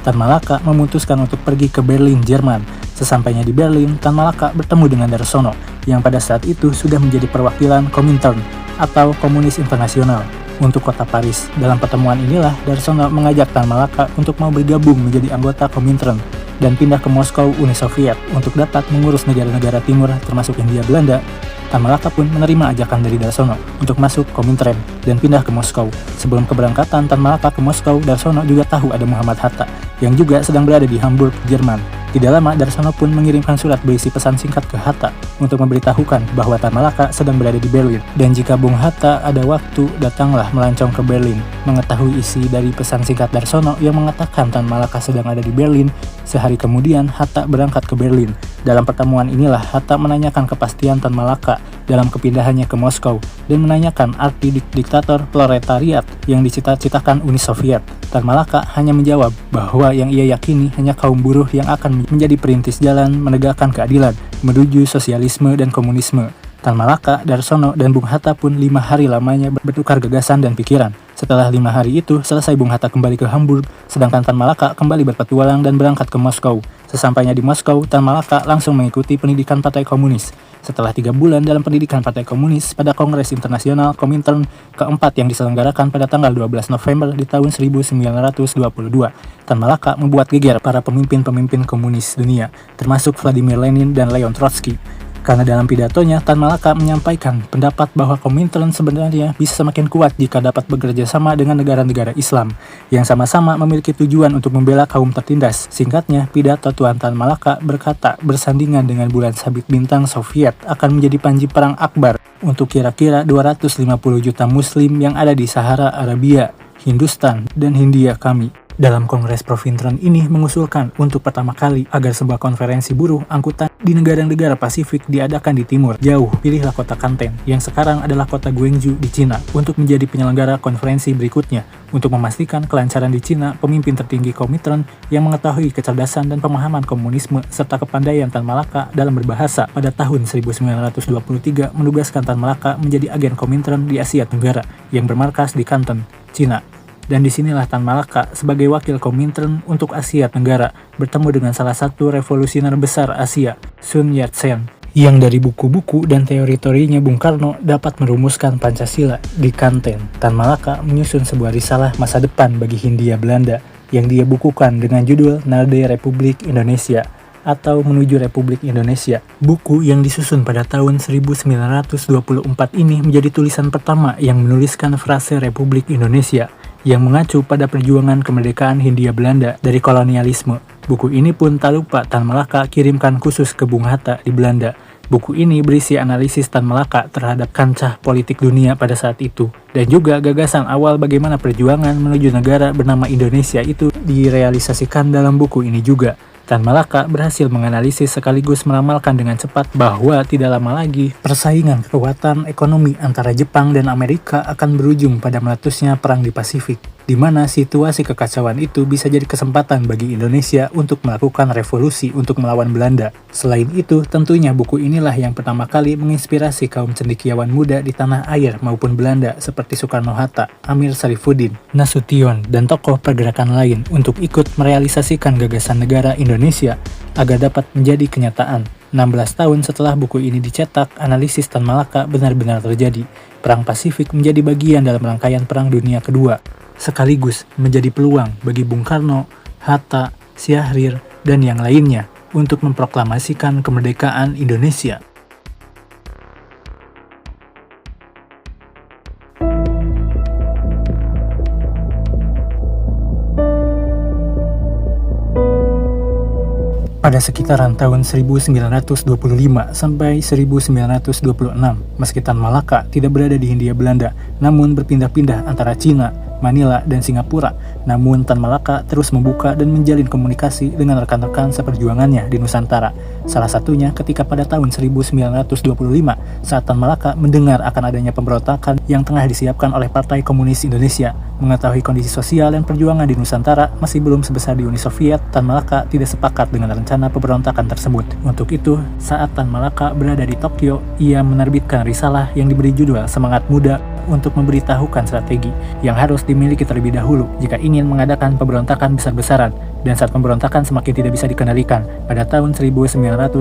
Tan Malaka memutuskan untuk pergi ke Berlin, Jerman. Sesampainya di Berlin, Tan Malaka bertemu dengan Darsono yang pada saat itu sudah menjadi perwakilan Komintern atau Komunis Internasional untuk kota Paris. Dalam pertemuan inilah Darsono mengajak Tan Malaka untuk mau bergabung menjadi anggota Komintern dan pindah ke Moskow, Uni Soviet untuk dapat mengurus negara-negara timur termasuk Hindia Belanda. Tan Malaka pun menerima ajakan dari Darsono untuk masuk Komintern dan pindah ke Moskow. Sebelum keberangkatan Tan Malaka ke Moskow, Darsono juga tahu ada Muhammad Hatta yang juga sedang berada di Hamburg, Jerman. Tidak lama, Darsono pun mengirimkan surat berisi pesan singkat ke Hatta untuk memberitahukan bahwa Tan Malaka sedang berada di Berlin. Dan jika Bung Hatta ada waktu, datanglah melancong ke Berlin. Mengetahui isi dari pesan singkat Darsono yang mengatakan Tan Malaka sedang ada di Berlin, sehari kemudian Hatta berangkat ke Berlin. Dalam pertemuan inilah Hatta menanyakan kepastian Tan Malaka dalam kepindahannya ke Moskow dan menanyakan arti diktator proletariat yang dicita-citakan Uni Soviet. Tan Malaka hanya menjawab bahwa yang ia yakini hanya kaum buruh yang akan menjadi perintis jalan menegakkan keadilan menuju sosialisme dan komunisme. Tan Malaka, Darsono, dan Bung Hatta pun 5 hari lamanya bertukar gagasan dan pikiran. Setelah 5 hari itu, selesai Bung Hatta kembali ke Hamburg, sedangkan Tan Malaka kembali berpetualang dan berangkat ke Moskow. Sesampainya di Moskow, Tan Malaka langsung mengikuti pendidikan Partai Komunis. Setelah 3 bulan dalam pendidikan Partai Komunis, pada Kongres Internasional Komintern keempat yang diselenggarakan pada tanggal 12 November di tahun 1922, Tan Malaka membuat geger para pemimpin-pemimpin komunis dunia, termasuk Vladimir Lenin dan Leon Trotsky. Karena dalam pidatonya, Tan Malaka menyampaikan pendapat bahwa Komintern sebenarnya bisa semakin kuat jika dapat bekerja sama dengan negara-negara Islam yang sama-sama memiliki tujuan untuk membela kaum tertindas. Singkatnya, pidato Tuan Tan Malaka berkata bersandingan dengan bulan sabit bintang Soviet akan menjadi panji perang akbar untuk kira-kira 250 juta muslim yang ada di Sahara Arabia, Hindustan, dan Hindia kami. Dalam Kongres Profintern ini mengusulkan untuk pertama kali agar sebuah konferensi buruh angkutan di negara-negara Pasifik diadakan di timur. Jauh, pilihlah kota Kanten, yang sekarang adalah kota Guangzhou di Cina, untuk menjadi penyelenggara konferensi berikutnya. Untuk memastikan kelancaran di Cina, pemimpin tertinggi Komintern yang mengetahui kecerdasan dan pemahaman komunisme serta kepandaian Tan Malaka dalam berbahasa pada tahun 1923 menugaskan Tan Malaka menjadi agen Komintern di Asia Tenggara yang bermarkas di Kanton, Cina. Dan disinilah Tan Malaka sebagai wakil Komintern untuk Asia Tenggara bertemu dengan salah satu revolusioner besar Asia, Sun Yat-sen, yang dari buku-buku dan teori-teorinya Bung Karno dapat merumuskan Pancasila. Di Kanten, Tan Malaka menyusun sebuah risalah masa depan bagi Hindia Belanda yang dia bukukan dengan judul Nalde Republik Indonesia atau Menuju Republik Indonesia. Buku yang disusun pada tahun 1924 ini menjadi tulisan pertama yang menuliskan frase Republik Indonesia yang mengacu pada perjuangan kemerdekaan Hindia Belanda dari kolonialisme. Buku ini pun tak lupa Tan Malaka kirimkan khusus ke Bung Hatta di Belanda. Buku ini berisi analisis Tan Malaka terhadap kancah politik dunia pada saat itu, dan juga gagasan awal bagaimana perjuangan menuju negara bernama Indonesia itu direalisasikan dalam buku ini juga. Tan Malaka berhasil menganalisis sekaligus meramalkan dengan cepat bahwa tidak lama lagi persaingan kekuatan ekonomi antara Jepang dan Amerika akan berujung pada meletusnya perang di Pasifik, di mana situasi kekacauan itu bisa jadi kesempatan bagi Indonesia untuk melakukan revolusi untuk melawan Belanda. Selain itu, tentunya buku inilah yang pertama kali menginspirasi kaum cendekiawan muda di tanah air maupun Belanda seperti Soekarno-Hatta, Amir Sarifuddin, Nasution, dan tokoh pergerakan lain untuk ikut merealisasikan gagasan negara Indonesia agar dapat menjadi kenyataan. 16 tahun setelah buku ini dicetak, analisis Tan Malaka benar-benar terjadi. Perang Pasifik menjadi bagian dalam rangkaian Perang Dunia Kedua, sekaligus menjadi peluang bagi Bung Karno, Hatta, Syahrir, dan yang lainnya untuk memproklamasikan kemerdekaan Indonesia. Pada sekitaran tahun 1925 sampai 1926, meski Tan Malaka tidak berada di Hindia Belanda, namun berpindah-pindah antara Cina, Manila, dan Singapura. Namun Tan Malaka terus membuka dan menjalin komunikasi dengan rekan-rekan seperjuangannya di Nusantara. Salah satunya ketika pada tahun 1925 saat Tan Malaka mendengar akan adanya pemberontakan yang tengah disiapkan oleh Partai Komunis Indonesia. Mengetahui kondisi sosial dan perjuangan di Nusantara masih belum sebesar di Uni Soviet, Tan Malaka tidak sepakat dengan rencana pemberontakan tersebut. Untuk itu, saat Tan Malaka berada di Tokyo, ia menerbitkan risalah yang diberi judul Semangat Muda untuk memberitahukan strategi yang harus dimiliki terlebih dahulu jika ingin mengadakan pemberontakan besar-besaran. Dan saat pemberontakan semakin tidak bisa dikendalikan, pada tahun 1926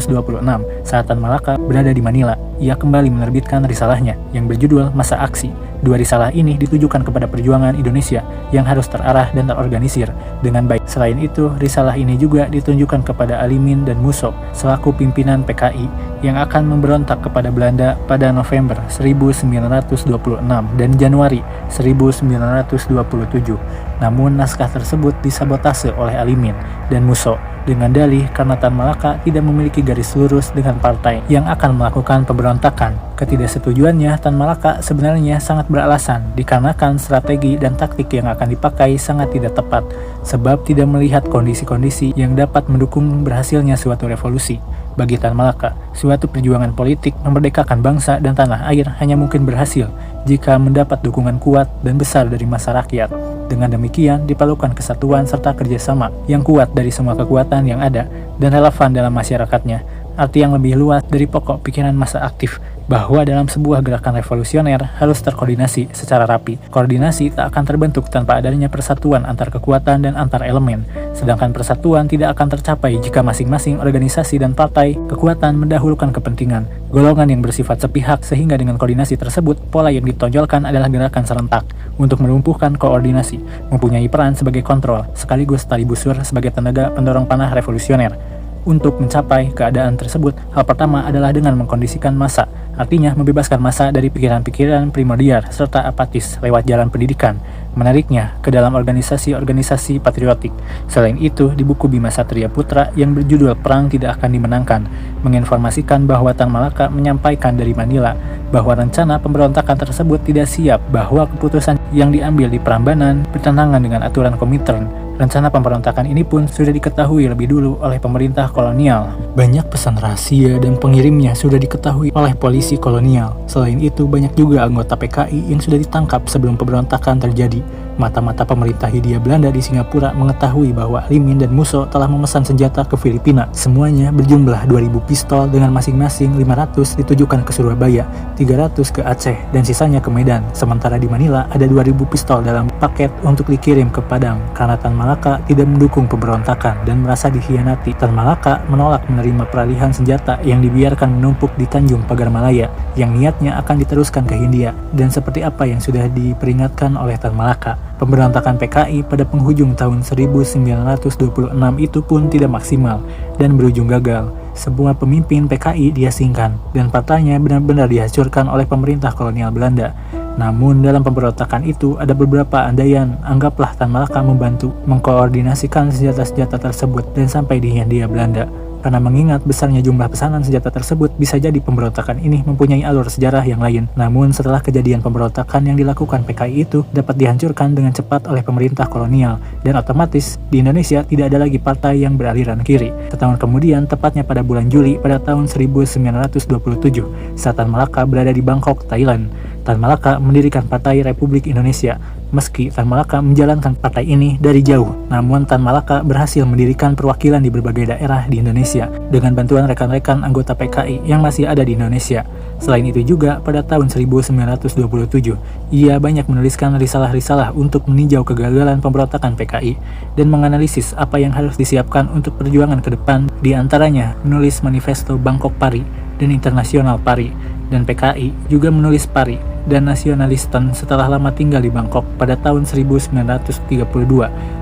saat Tan Malaka berada di Manila, ia kembali menerbitkan risalahnya yang berjudul Masa Aksi. Dua risalah ini ditujukan kepada perjuangan Indonesia yang harus terarah dan terorganisir dengan baik. Selain itu, risalah ini juga ditunjukkan kepada Alimin dan Musso selaku pimpinan PKI yang akan memberontak kepada Belanda pada November 1926 dan Januari 1927. Namun naskah tersebut disabotase oleh Alimin dan Musso dengan dalih karena Tan Malaka tidak memiliki garis lurus dengan partai yang akan melakukan pemberontakan. Ketidaksetujuannya Tan Malaka sebenarnya sangat beralasan dikarenakan strategi dan taktik yang akan dipakai sangat tidak tepat, sebab tidak melihat kondisi-kondisi yang dapat mendukung berhasilnya suatu revolusi. Bagi Tan Malaka, suatu perjuangan politik memerdekakan bangsa dan tanah air hanya mungkin berhasil jika mendapat dukungan kuat dan besar dari massa rakyat. Dengan demikian, diperlukan kesatuan serta kerjasama yang kuat dari semua kekuatan yang ada dan relevan dalam masyarakatnya. Arti yang lebih luas dari pokok pikiran massa aktif, bahwa dalam sebuah gerakan revolusioner harus terkoordinasi secara rapi. Koordinasi tak akan terbentuk tanpa adanya persatuan antar kekuatan dan antar elemen, sedangkan persatuan tidak akan tercapai jika masing-masing organisasi dan partai kekuatan mendahulukan kepentingan golongan yang bersifat sepihak, sehingga dengan koordinasi tersebut, pola yang ditonjolkan adalah gerakan serentak untuk melumpuhkan koordinasi, mempunyai peran sebagai kontrol, sekaligus tali busur sebagai tenaga pendorong panah revolusioner. Untuk mencapai keadaan tersebut, hal pertama adalah dengan mengkondisikan massa, artinya membebaskan massa dari pikiran-pikiran primordial serta apatis lewat jalan pendidikan, menariknya ke dalam organisasi-organisasi patriotik. Selain itu, di buku Bima Satria Putra yang berjudul Perang Tidak Akan Dimenangkan, menginformasikan bahwa Tan Malaka menyampaikan dari Manila bahwa rencana pemberontakan tersebut tidak siap, bahwa keputusan yang diambil di Prambanan bertentangan dengan aturan Komintern. Rencana pemberontakan ini pun sudah diketahui lebih dulu oleh pemerintah kolonial. Banyak pesan rahasia dan pengirimnya sudah diketahui oleh polisi kolonial. Selain itu, banyak juga anggota PKI yang sudah ditangkap sebelum pemberontakan terjadi. Mata-mata pemerintah Hindia Belanda di Singapura mengetahui bahwa Limin dan Musso telah memesan senjata ke Filipina. Semuanya berjumlah 2.000 pistol dengan masing-masing 500 ditujukan ke Surabaya, 300 ke Aceh, dan sisanya ke Medan. Sementara di Manila ada 2.000 pistol dalam paket untuk dikirim ke Padang. Karena Tan Malaka tidak mendukung pemberontakan dan merasa dikhianati, Tan Malaka menolak menerima peralihan senjata yang dibiarkan menumpuk di Tanjung Pagar Malaya, yang niatnya akan diteruskan ke Hindia. Dan seperti apa yang sudah diperingatkan oleh Tan Malaka, pemberontakan PKI pada penghujung tahun 1926 itu pun tidak maksimal dan berujung gagal. Semua pemimpin PKI diasingkan dan partainya benar-benar dihancurkan oleh pemerintah kolonial Belanda. Namun dalam pemberontakan itu ada beberapa andaian, anggaplah Tan Malaka membantu mengkoordinasikan senjata-senjata tersebut dan sampai di Hindia Belanda. Karena mengingat besarnya jumlah pesanan senjata tersebut, bisa jadi pemberontakan ini mempunyai alur sejarah yang lain. Namun setelah kejadian pemberontakan yang dilakukan PKI itu dapat dihancurkan dengan cepat oleh pemerintah kolonial, dan otomatis di Indonesia tidak ada lagi partai yang beraliran kiri. Setahun kemudian, tepatnya pada bulan Juli pada tahun 1927, saat Tan Malaka berada di Bangkok, Thailand, Tan Malaka mendirikan Partai Republik Indonesia. Meski Tan Malaka menjalankan partai ini dari jauh, namun Tan Malaka berhasil mendirikan perwakilan di berbagai daerah di Indonesia dengan bantuan rekan-rekan anggota PKI yang masih ada di Indonesia. Selain itu juga, pada tahun 1927, ia banyak menuliskan risalah-risalah untuk meninjau kegagalan pemberontakan PKI dan menganalisis apa yang harus disiapkan untuk perjuangan ke depan, di antaranya menulis manifesto Bangkok Pari dan Internasional Pari, dan PKI juga menulis Pari dan Nasionalisten. Setelah lama tinggal di Bangkok pada tahun 1932,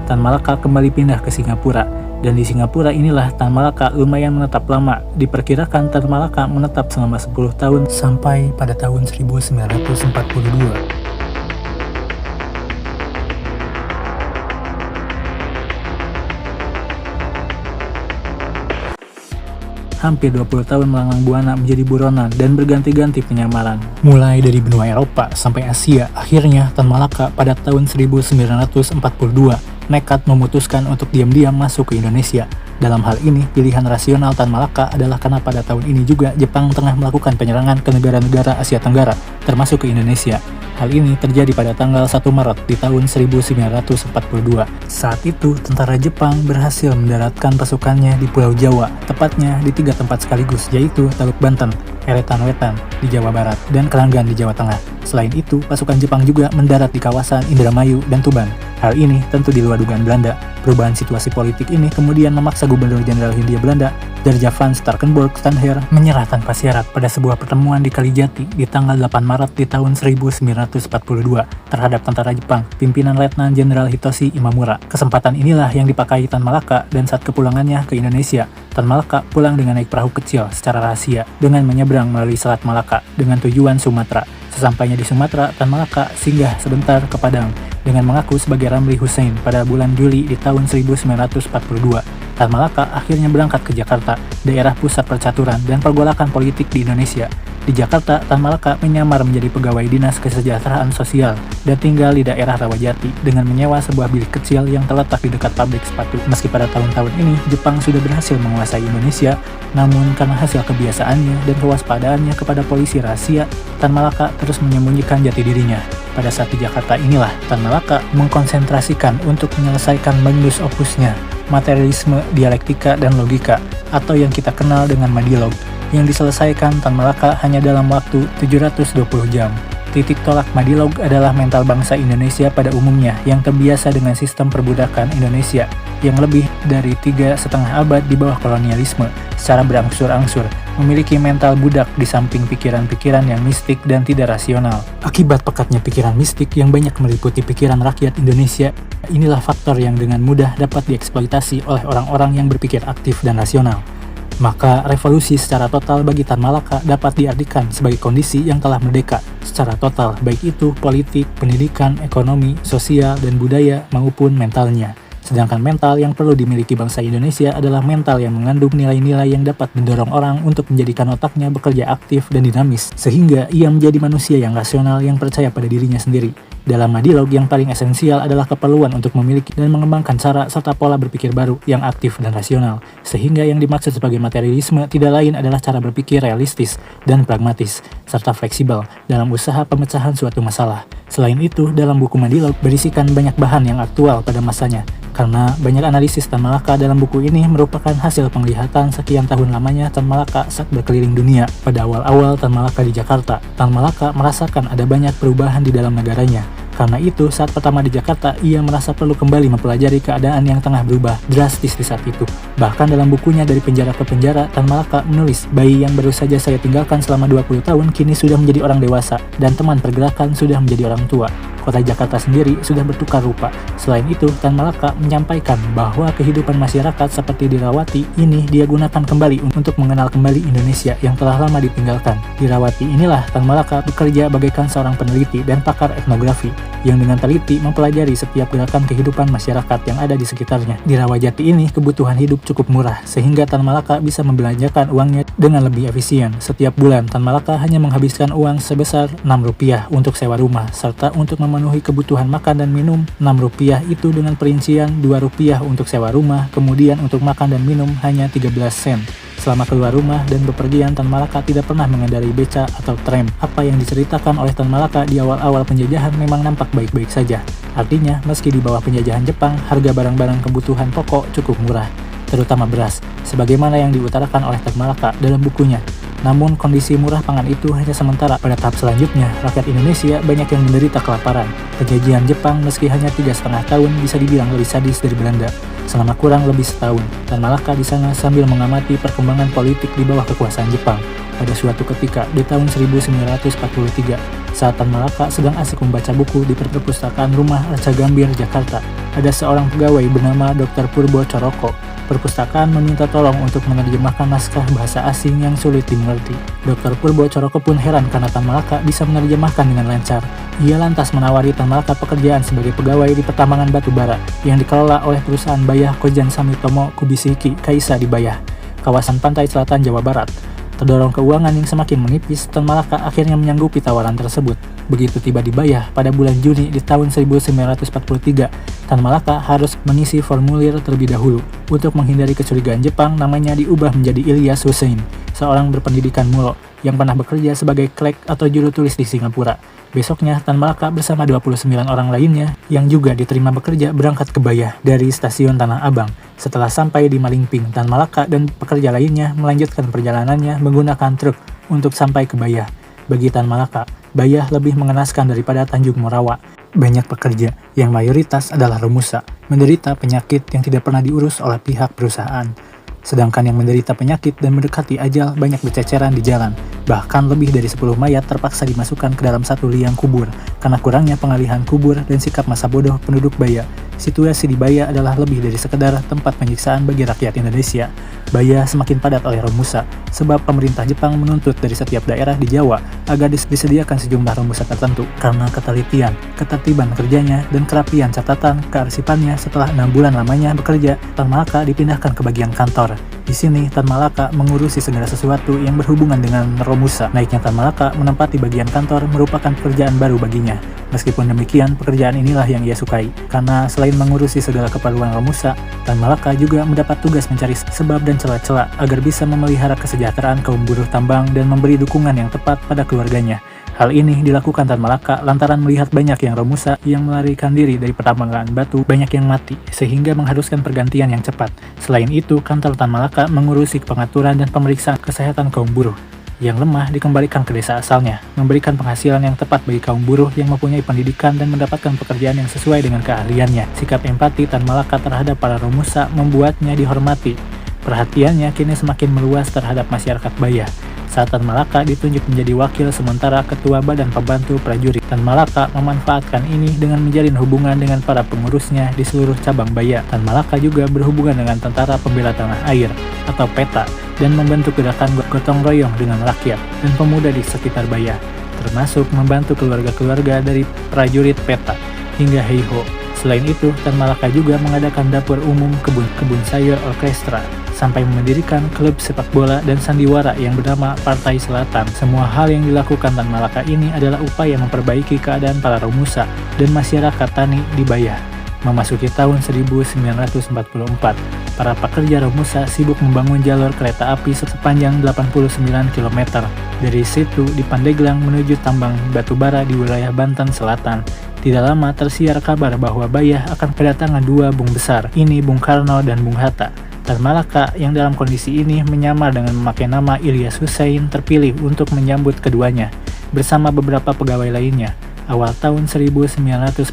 Tan Malaka kembali pindah ke Singapura, dan di Singapura inilah Tan Malaka lumayan menetap lama. Diperkirakan Tan Malaka menetap selama 10 tahun sampai pada tahun 1942. Hampir 20 tahun melanglang buana menjadi buronan dan berganti-ganti penyamaran. Mulai dari benua Eropa sampai Asia, akhirnya Tan Malaka pada tahun 1942 nekat memutuskan untuk diam-diam masuk ke Indonesia. Dalam hal ini, pilihan rasional Tan Malaka adalah karena pada tahun ini juga Jepang tengah melakukan penyerangan ke negara-negara Asia Tenggara, termasuk ke Indonesia. Hal ini terjadi pada tanggal 1 Maret di tahun 1942. Saat itu, tentara Jepang berhasil mendaratkan pasukannya di Pulau Jawa, tepatnya di 3 tempat sekaligus, yaitu Teluk Banten, Eretan Wetan di Jawa Barat, dan Keranggan di Jawa Tengah. Selain itu, pasukan Jepang juga mendarat di kawasan Indramayu dan Tuban. Hal ini tentu di luar dugaan Belanda. Perubahan situasi politik ini kemudian memaksa Gubernur Jenderal Hindia Belanda, Derja van Starkenborgh Stanher, menyerah tanpa syarat pada sebuah pertemuan di Kalijati di tanggal 8 Maret di tahun 1942 terhadap tentara Jepang, pimpinan Letnan Jenderal Hitoshi Imamura. Kesempatan inilah yang dipakai Tan Malaka, dan saat kepulangannya ke Indonesia, Tan Malaka pulang dengan naik perahu kecil secara rahasia dengan menyeberang melalui Selat Malaka dengan tujuan Sumatera. Sesampainya di Sumatera, Tan Malaka singgah sebentar ke Padang dengan mengaku sebagai Ramli Hussein pada bulan Juli di tahun 1942. Tan Malaka akhirnya berangkat ke Jakarta, daerah pusat percaturan dan pergolakan politik di Indonesia. Di Jakarta, Tan Malaka menyamar menjadi pegawai dinas kesejahteraan sosial dan tinggal di daerah Rawajati dengan menyewa sebuah bilik kecil yang terletak di dekat pabrik sepatu. Meski pada tahun-tahun ini Jepang sudah berhasil menguasai Indonesia, namun karena hasil kebiasaannya dan kewaspadaannya kepada polisi rahasia, Tan Malaka terus menyembunyikan jati dirinya. Pada saat di Jakarta inilah Tan Malaka mengkonsentrasikan untuk menyelesaikan magnus opusnya, materialisme, dialektika, dan logika, atau yang kita kenal dengan Madilog, yang diselesaikan Tan Malaka hanya dalam waktu 720 jam. Titik tolak Madilog adalah mental bangsa Indonesia pada umumnya yang terbiasa dengan sistem perbudakan Indonesia yang lebih dari 3,5 abad di bawah kolonialisme secara berangsur-angsur, memiliki mental budak di samping pikiran-pikiran yang mistik dan tidak rasional. Akibat pekatnya pikiran mistik yang banyak meliputi pikiran rakyat Indonesia, inilah faktor yang dengan mudah dapat dieksploitasi oleh orang-orang yang berpikir aktif dan rasional. Maka revolusi secara total bagi Tan Malaka dapat diartikan sebagai kondisi yang telah merdeka secara total, baik itu politik, pendidikan, ekonomi, sosial, dan budaya maupun mentalnya. Sedangkan mental yang perlu dimiliki bangsa Indonesia adalah mental yang mengandung nilai-nilai yang dapat mendorong orang untuk menjadikan otaknya bekerja aktif dan dinamis, sehingga ia menjadi manusia yang rasional yang percaya pada dirinya sendiri. Dalam dialog yang paling esensial adalah keperluan untuk memiliki dan mengembangkan cara serta pola berpikir baru yang aktif dan rasional, sehingga yang dimaksud sebagai materialisme tidak lain adalah cara berpikir realistis dan pragmatis, serta fleksibel dalam usaha pemecahan suatu masalah. Selain itu, dalam buku Madilog berisikan banyak bahan yang aktual pada masanya, karena banyak analisis Tan Malaka dalam buku ini merupakan hasil penglihatan sekian tahun lamanya Tan Malaka saat berkeliling dunia. Pada awal-awal Tan Malaka di Jakarta, Tan Malaka merasakan ada banyak perubahan di dalam negaranya. Karena itu, saat pertama di Jakarta, ia merasa perlu kembali mempelajari keadaan yang tengah berubah drastis di saat itu. Bahkan dalam bukunya Dari Penjara ke Penjara, Tan Malaka menulis, bayi yang baru saja saya tinggalkan selama 20 tahun kini sudah menjadi orang dewasa, dan teman pergerakan sudah menjadi orang tua. Kota Jakarta sendiri sudah bertukar rupa. Selain itu, Tan Malaka menyampaikan bahwa kehidupan masyarakat seperti di Rawati ini dia gunakan kembali untuk mengenal kembali Indonesia yang telah lama ditinggalkan. Di Rawati inilah Tan Malaka bekerja bagaikan seorang peneliti dan pakar etnografi yang dengan teliti mempelajari setiap gerakan kehidupan masyarakat yang ada di sekitarnya. Di Rawajati ini kebutuhan hidup cukup murah, sehingga Tan Malaka bisa membelanjakan uangnya dengan lebih efisien. Setiap bulan, Tan Malaka hanya menghabiskan uang sebesar Rp6 untuk sewa rumah, serta untuk memenuhi kebutuhan makan dan minum. Rp6 itu dengan perincian Rp2 untuk sewa rumah, kemudian untuk makan dan minum hanya 13 sen. Selama keluar rumah dan bepergian, Tan Malaka tidak pernah mengendarai beca atau tram. Apa yang diceritakan oleh Tan Malaka di awal-awal penjajahan memang nampak baik-baik saja. Artinya, meski di bawah penjajahan Jepang, harga barang-barang kebutuhan pokok cukup murah, terutama beras, sebagaimana yang diutarakan oleh Tan Malaka dalam bukunya. Namun, kondisi murah pangan itu hanya sementara. Pada tahap selanjutnya, rakyat Indonesia banyak yang menderita kelaparan. Penjajahan Jepang meski hanya 3,5 tahun bisa dibilang lebih sadis dari Belanda. Selama kurang lebih setahun, Tan Malaka di sana sambil mengamati perkembangan politik di bawah kekuasaan Jepang. Pada suatu ketika, di tahun 1943, saat Tan Malaka sedang asik membaca buku di perpustakaan Rumah Arca Gambir, Jakarta, ada seorang pegawai bernama Dr. Purbo Coroko. Perpustakaan meminta tolong untuk menerjemahkan naskah bahasa asing yang sulit dimengerti. Dr. Purbo Coroko pun heran karena Tan Malaka bisa menerjemahkan dengan lancar. Ia lantas menawari Tan Malaka pekerjaan sebagai pegawai di pertambangan batu bara yang dikelola oleh perusahaan Bayah Kojan Samitomo Kubishiki Kaisa di Bayah, kawasan pantai selatan Jawa Barat. Terdorong keuangan yang semakin menipis, Tan Malaka akhirnya menyanggupi tawaran tersebut. Begitu tiba di Bayah pada bulan Juni di tahun 1943, Tan Malaka harus mengisi formulir terlebih dahulu. Untuk menghindari kecurigaan Jepang, namanya diubah menjadi Ilyas Hussein, seorang berpendidikan Mulo yang pernah bekerja sebagai klek atau juru tulis di Singapura. Besoknya, Tan Malaka bersama 29 orang lainnya yang juga diterima bekerja berangkat ke Bayah dari stasiun Tanah Abang. Setelah sampai di Malingping, Tan Malaka dan pekerja lainnya melanjutkan perjalanannya menggunakan truk untuk sampai ke Bayah. Bagi Tan Malaka, Bayah lebih mengenaskan daripada Tanjung Morawa. Banyak pekerja, yang mayoritas adalah Romusa, menderita penyakit yang tidak pernah diurus oleh pihak perusahaan. Sedangkan yang menderita penyakit dan mendekati ajal banyak berceceran di jalan. Bahkan lebih dari 10 mayat terpaksa dimasukkan ke dalam satu liang kubur karena kurangnya pengalihan kubur dan sikap masa bodoh penduduk Bayah. Situasi di Bayah adalah lebih dari sekedar tempat penyiksaan bagi rakyat Indonesia. Bayah semakin padat oleh Romusa, sebab pemerintah Jepang menuntut dari setiap daerah di Jawa agar disediakan sejumlah Romusa tertentu. Karena ketelitian, ketertiban kerjanya, dan kerapian catatan kearsipannya setelah 6 bulan lamanya bekerja, Tan Malaka dipindahkan ke bagian kantor. Di sini, Tan Malaka mengurusi segala sesuatu yang berhubungan dengan Romusa. Naiknya Tan Malaka menempati bagian kantor merupakan pekerjaan baru baginya. Meskipun demikian, pekerjaan inilah yang ia sukai. Karena selain mengurusi segala keperluan Romusa, Tan Malaka juga mendapat tugas mencari sebab dan celah-celah agar bisa memelihara kesejahteraan kaum buruh tambang dan memberi dukungan yang tepat pada keluarganya. Hal ini dilakukan Tan Malaka lantaran melihat banyak yang Romusa yang melarikan diri dari pertambangan batu, banyak yang mati, sehingga mengharuskan pergantian yang cepat. Selain itu, kantor Tan Malaka mengurusi pengaturan dan pemeriksaan kesehatan kaum buruh yang lemah dikembalikan ke desa asalnya, memberikan penghasilan yang tepat bagi kaum buruh yang mempunyai pendidikan dan mendapatkan pekerjaan yang sesuai dengan keahliannya. Sikap empati Tan Malaka terhadap para Romusa membuatnya dihormati. Perhatiannya kini semakin meluas terhadap masyarakat Bayah. Saat Tan Malaka ditunjuk menjadi wakil sementara Ketua Badan Pembantu Prajurit, Tan Malaka memanfaatkan ini dengan menjalin hubungan dengan para pengurusnya di seluruh cabang Baya. Tan Malaka juga berhubungan dengan Tentara Pembela Tanah Air atau PETA dan membentuk gerakan gotong royong dengan rakyat dan pemuda di sekitar Baya, termasuk membantu keluarga-keluarga dari prajurit PETA hingga Heiho. Selain itu, Tan Malaka juga mengadakan dapur umum kebun sayur orkestra, sampai mendirikan klub sepak bola dan sandiwara yang bernama Partai Selatan. Semua hal yang dilakukan Tan Malaka ini adalah upaya memperbaiki keadaan para Romusa dan masyarakat tani di Baya. Memasuki tahun 1944, para pekerja Romusa sibuk membangun jalur kereta api sepanjang 89 km dari situ di Pandeglang menuju tambang batubara di wilayah Banten Selatan. Tidak lama tersiar kabar bahwa Baya akan kedatangan dua bung besar, ini Bung Karno dan Bung Hatta. Tan Malaka yang dalam kondisi ini menyamar dengan memakai nama Ilyas Hussein terpilih untuk menyambut keduanya bersama beberapa pegawai lainnya. Awal tahun 1944,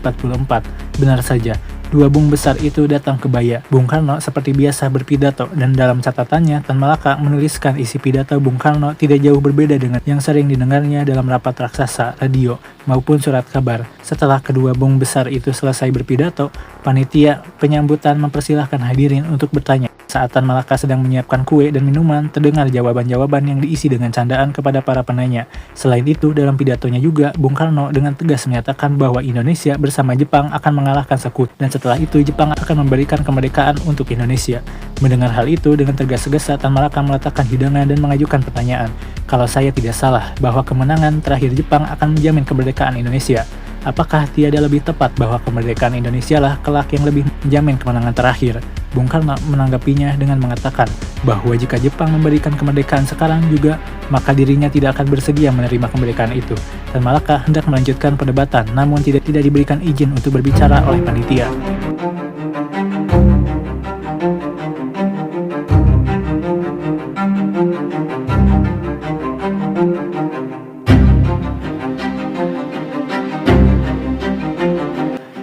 benar saja, dua bung besar itu datang ke Baya. Bung Karno seperti biasa berpidato, dan dalam catatannya Tan Malaka menuliskan isi pidato Bung Karno tidak jauh berbeda dengan yang sering didengarnya dalam rapat raksasa, radio, maupun surat kabar. Setelah kedua bung besar itu selesai berpidato, panitia penyambutan mempersilahkan hadirin untuk bertanya. Saat Tan Malaka sedang menyiapkan kue dan minuman, terdengar jawaban-jawaban yang diisi dengan candaan kepada para penanya. Selain itu, dalam pidatonya juga, Bung Karno dengan tegas menyatakan bahwa Indonesia bersama Jepang akan mengalahkan Sekutu, dan setelah itu Jepang akan memberikan kemerdekaan untuk Indonesia. Mendengar hal itu, dengan tergesa-gesa Tan Malaka meletakkan hidangan dan mengajukan pertanyaan. Kalau saya tidak salah, bahwa kemenangan terakhir Jepang akan menjamin kemerdekaan Indonesia. Apakah tiada lebih tepat bahwa kemerdekaan Indonesia lah kelak yang lebih menjamin kemenangan terakhir? Bung Karno menanggapinya dengan mengatakan bahwa jika Jepang memberikan kemerdekaan sekarang juga, maka dirinya tidak akan bersedia menerima kemerdekaan itu. Tan Malaka hendak melanjutkan perdebatan, namun tidak diberikan izin untuk berbicara oleh panitia.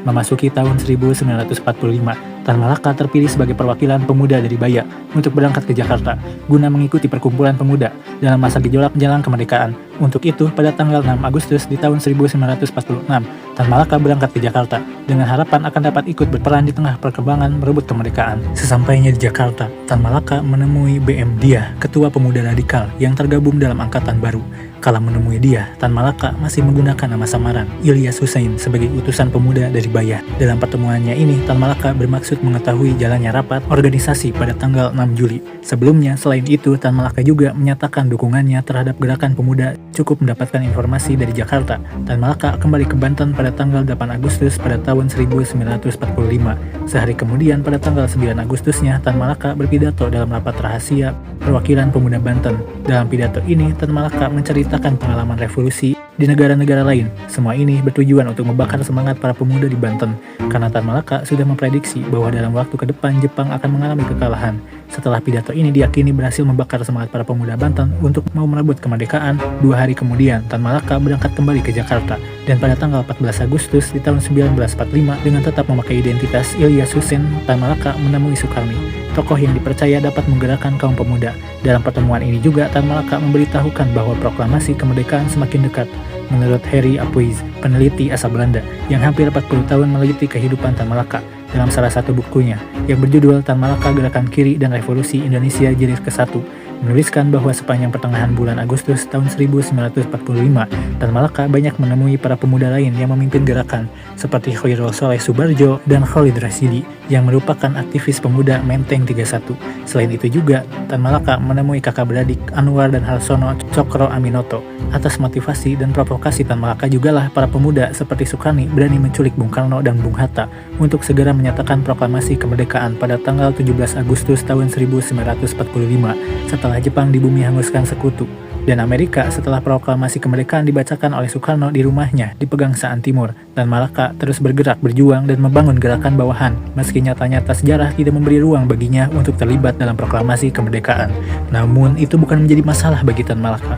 Memasuki tahun 1945, Tan Malaka terpilih sebagai perwakilan pemuda dari Baya untuk berangkat ke Jakarta guna mengikuti perkumpulan pemuda dalam masa gejolak menjelang kemerdekaan. Untuk itu, pada tanggal 6 Agustus di tahun 1946, Tan Malaka berangkat ke Jakarta dengan harapan akan dapat ikut berperan di tengah perkembangan merebut kemerdekaan. Sesampainya di Jakarta, Tan Malaka menemui B.M. Dia, ketua pemuda radikal yang tergabung dalam angkatan baru. Kala menemui dia, Tan Malaka masih menggunakan nama samaran Ilyas Hussein sebagai utusan pemuda dari Baya. Dalam pertemuannya ini, Tan Malaka bermaksud mengetahui jalannya rapat organisasi pada tanggal 6 Juli. Sebelumnya, selain itu, Tan Malaka juga menyatakan dukungannya terhadap gerakan pemuda cukup mendapatkan informasi dari Jakarta. Tan Malaka kembali ke Banten pada tanggal 8 Agustus pada tahun 1945. Sehari kemudian, pada tanggal 9 Agustusnya, Tan Malaka berpidato dalam rapat rahasia perwakilan pemuda Banten. Dalam pidato ini, Tan Malaka menceritakan pengalaman revolusi di negara-negara lain. Semua ini bertujuan untuk membakar semangat para pemuda di Banten, karena Tan Malaka sudah memprediksi bahwa dalam waktu ke depan Jepang akan mengalami kekalahan. Setelah pidato ini diyakini berhasil membakar semangat para pemuda Banten untuk mau merebut kemerdekaan, 2 hari kemudian Tan Malaka berangkat kembali ke Jakarta, dan pada tanggal 14 Agustus di tahun 1945 dengan tetap memakai identitas Ilyas Hussein, Tan Malaka menemui Sukarni, tokoh yang dipercaya dapat menggerakkan kaum pemuda. Dalam pertemuan ini juga Tan Malaka memberitahukan bahwa proklamasi kemerdekaan semakin dekat. Menurut Harry Apuiz, peneliti asal Belanda yang hampir 40 tahun meneliti kehidupan Tan Malaka, dalam salah satu bukunya yang berjudul Tan Malaka Gerakan Kiri dan Revolusi Indonesia Jilid ke-1, menuliskan bahwa sepanjang pertengahan bulan Agustus tahun 1945, Tan Malaka banyak menemui para pemuda lain yang memimpin gerakan, seperti Khairul Soleh Subarjo dan Khalid Rasidi, yang merupakan aktivis pemuda Menteng 31. Selain itu juga, Tan Malaka menemui kakak beradik Anwar dan Harsono Cokro Aminoto. Atas motivasi dan provokasi Tan Malaka jugalah para pemuda seperti Sukarni berani menculik Bung Karno dan Bung Hatta untuk segera menyatakan proklamasi kemerdekaan pada tanggal 17 Agustus tahun 1945 setelah Jepang di bumi hanguskan Sekutu, dan Amerika setelah proklamasi kemerdekaan dibacakan oleh Soekarno di rumahnya di Pegangsaan Timur. Tan Malaka terus bergerak berjuang dan membangun gerakan bawahan meski nyata-nyata sejarah tidak memberi ruang baginya untuk terlibat dalam proklamasi kemerdekaan. Namun itu bukan menjadi masalah bagi Tan Malaka.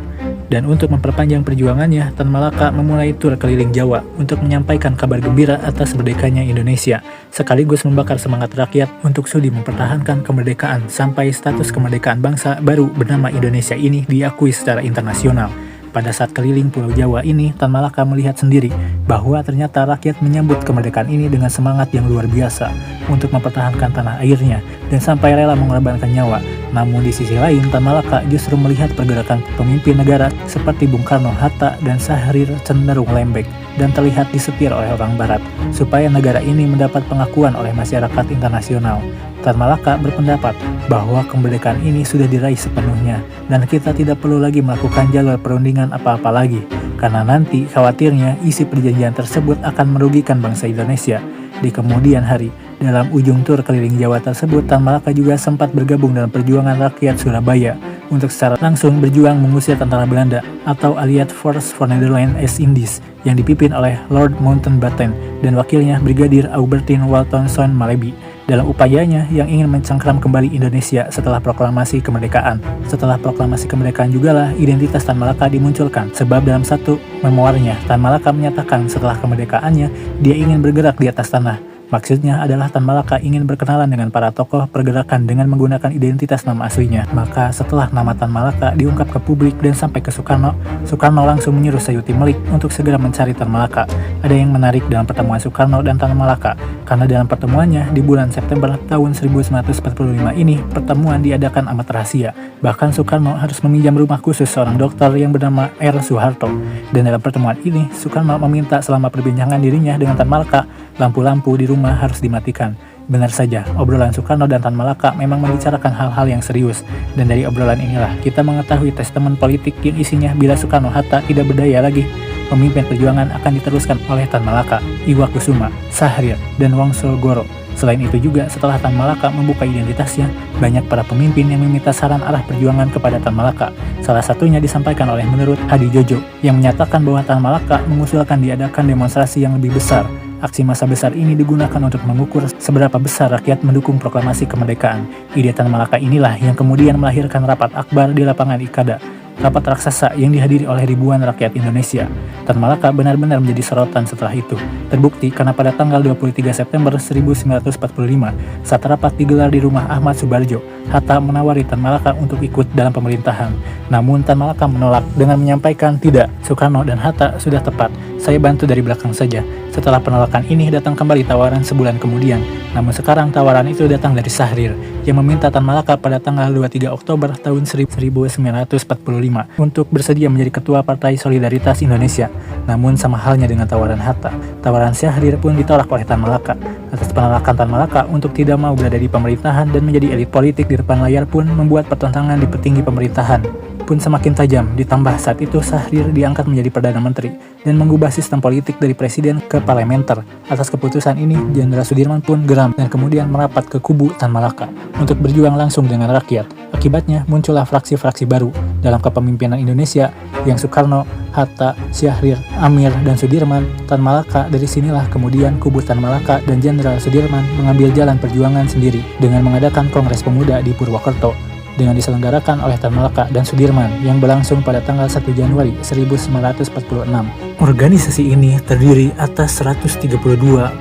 Dan untuk memperpanjang perjuangannya, Tan Malaka memulai tur keliling Jawa untuk menyampaikan kabar gembira atas merdekanya Indonesia, sekaligus membakar semangat rakyat untuk sudi mempertahankan kemerdekaan sampai status kemerdekaan bangsa baru bernama Indonesia ini diakui secara internasional. Pada saat keliling Pulau Jawa ini, Tan Malaka melihat sendiri bahwa ternyata rakyat menyambut kemerdekaan ini dengan semangat yang luar biasa untuk mempertahankan tanah airnya dan sampai rela mengorbankan nyawa. Namun di sisi lain, Tan Malaka justru melihat pergerakan pemimpin negara seperti Bung Karno, Hatta, dan Syahrir cenderung lembek dan terlihat disetir oleh orang Barat supaya negara ini mendapat pengakuan oleh masyarakat internasional. Tan Malaka berpendapat bahwa kemerdekaan ini sudah diraih sepenuhnya dan kita tidak perlu lagi melakukan jalur perundingan apa-apa lagi, karena nanti khawatirnya isi perjanjian tersebut akan merugikan bangsa Indonesia. Di kemudian hari, dalam ujung tur keliling Jawa tersebut, Tan Malaka juga sempat bergabung dalam perjuangan rakyat Surabaya untuk secara langsung berjuang mengusir tentara Belanda atau Allied Force for Netherlands East Indies yang dipimpin oleh Lord Mountbatten dan wakilnya Brigadir Aubertin Waltonson Malebi dalam upayanya yang ingin mencengkram kembali Indonesia setelah proklamasi kemerdekaan. Setelah proklamasi kemerdekaan jugalah identitas Tan Malaka dimunculkan, sebab dalam satu memoarnya, Tan Malaka menyatakan setelah kemerdekaannya, dia ingin bergerak di atas tanah. Maksudnya adalah Tan Malaka ingin berkenalan dengan para tokoh pergerakan dengan menggunakan identitas nama aslinya. Maka setelah nama Tan Malaka diungkap ke publik dan sampai ke Soekarno, Soekarno langsung menyuruh Sayuti Melik untuk segera mencari Tan Malaka. Ada yang menarik dalam pertemuan Soekarno dan Tan Malaka, karena dalam pertemuannya di bulan September tahun 1945 ini, pertemuan diadakan amat rahasia. Bahkan Soekarno harus meminjam rumah khusus seorang dokter yang bernama R. Soeharto. Dan dalam pertemuan ini, Soekarno meminta selama perbincangan dirinya dengan Tan Malaka, lampu-lampu di rumah harus dimatikan. Benar saja, obrolan Soekarno dan Tan Malaka memang membicarakan hal-hal yang serius. Dan dari obrolan inilah kita mengetahui testament politik yang isinya bila Soekarno-Hatta tidak berdaya lagi, pemimpin perjuangan akan diteruskan oleh Tan Malaka, Iwakusuma, Syahrir, dan Wongsogoro. Selain itu juga, setelah Tan Malaka membuka identitasnya, banyak para pemimpin yang meminta saran arah perjuangan kepada Tan Malaka. Salah satunya disampaikan oleh menurut Hadi Jojo, yang menyatakan bahwa Tan Malaka mengusulkan diadakan demonstrasi yang lebih besar. Aksi massa besar ini digunakan untuk mengukur seberapa besar rakyat mendukung proklamasi kemerdekaan. Ide Tan Malaka inilah yang kemudian melahirkan rapat akbar di lapangan Ikada, rapat raksasa yang dihadiri oleh ribuan rakyat Indonesia. Tan Malaka benar-benar menjadi sorotan setelah itu. Terbukti karena pada tanggal 23 September 1945, saat rapat digelar di rumah Ahmad Subarjo, Hatta menawari Tan Malaka untuk ikut dalam pemerintahan. Namun Tan Malaka menolak dengan menyampaikan, "Tidak, Soekarno dan Hatta sudah tepat, saya bantu dari belakang saja." Setelah penolakan ini datang kembali tawaran sebulan kemudian. Namun sekarang tawaran itu datang dari Syahrir yang meminta Tan Malaka pada tanggal 23 Oktober tahun 1945 untuk bersedia menjadi ketua Partai Solidaritas Indonesia. Namun sama halnya dengan tawaran Hatta, tawaran Syahrir pun ditolak oleh Tan Malaka. Atas penolakan Tan Malaka untuk tidak mau berada di pemerintahan dan menjadi elit politik di depan layar pun membuat pertentangan di petinggi pemerintahan pun semakin tajam. Ditambah saat itu Syahrir diangkat menjadi Perdana Menteri dan mengubah sistem politik dari presiden ke parlementer. Atas keputusan ini, Jenderal Sudirman pun geram dan kemudian merapat ke kubu Tan Malaka untuk berjuang langsung dengan rakyat. Akibatnya muncullah fraksi-fraksi baru dalam kepemimpinan Indonesia yang Soekarno, Hatta, Syahrir, Amir, dan Sudirman. Tan Malaka, dari sinilah kemudian kubu Tan Malaka dan Jenderal Sudirman mengambil jalan perjuangan sendiri dengan mengadakan Kongres Pemuda di Purwokerto dengan diselenggarakan oleh Tan Malaka dan Sudirman yang berlangsung pada tanggal 1 Januari 1946. Organisasi ini terdiri atas 132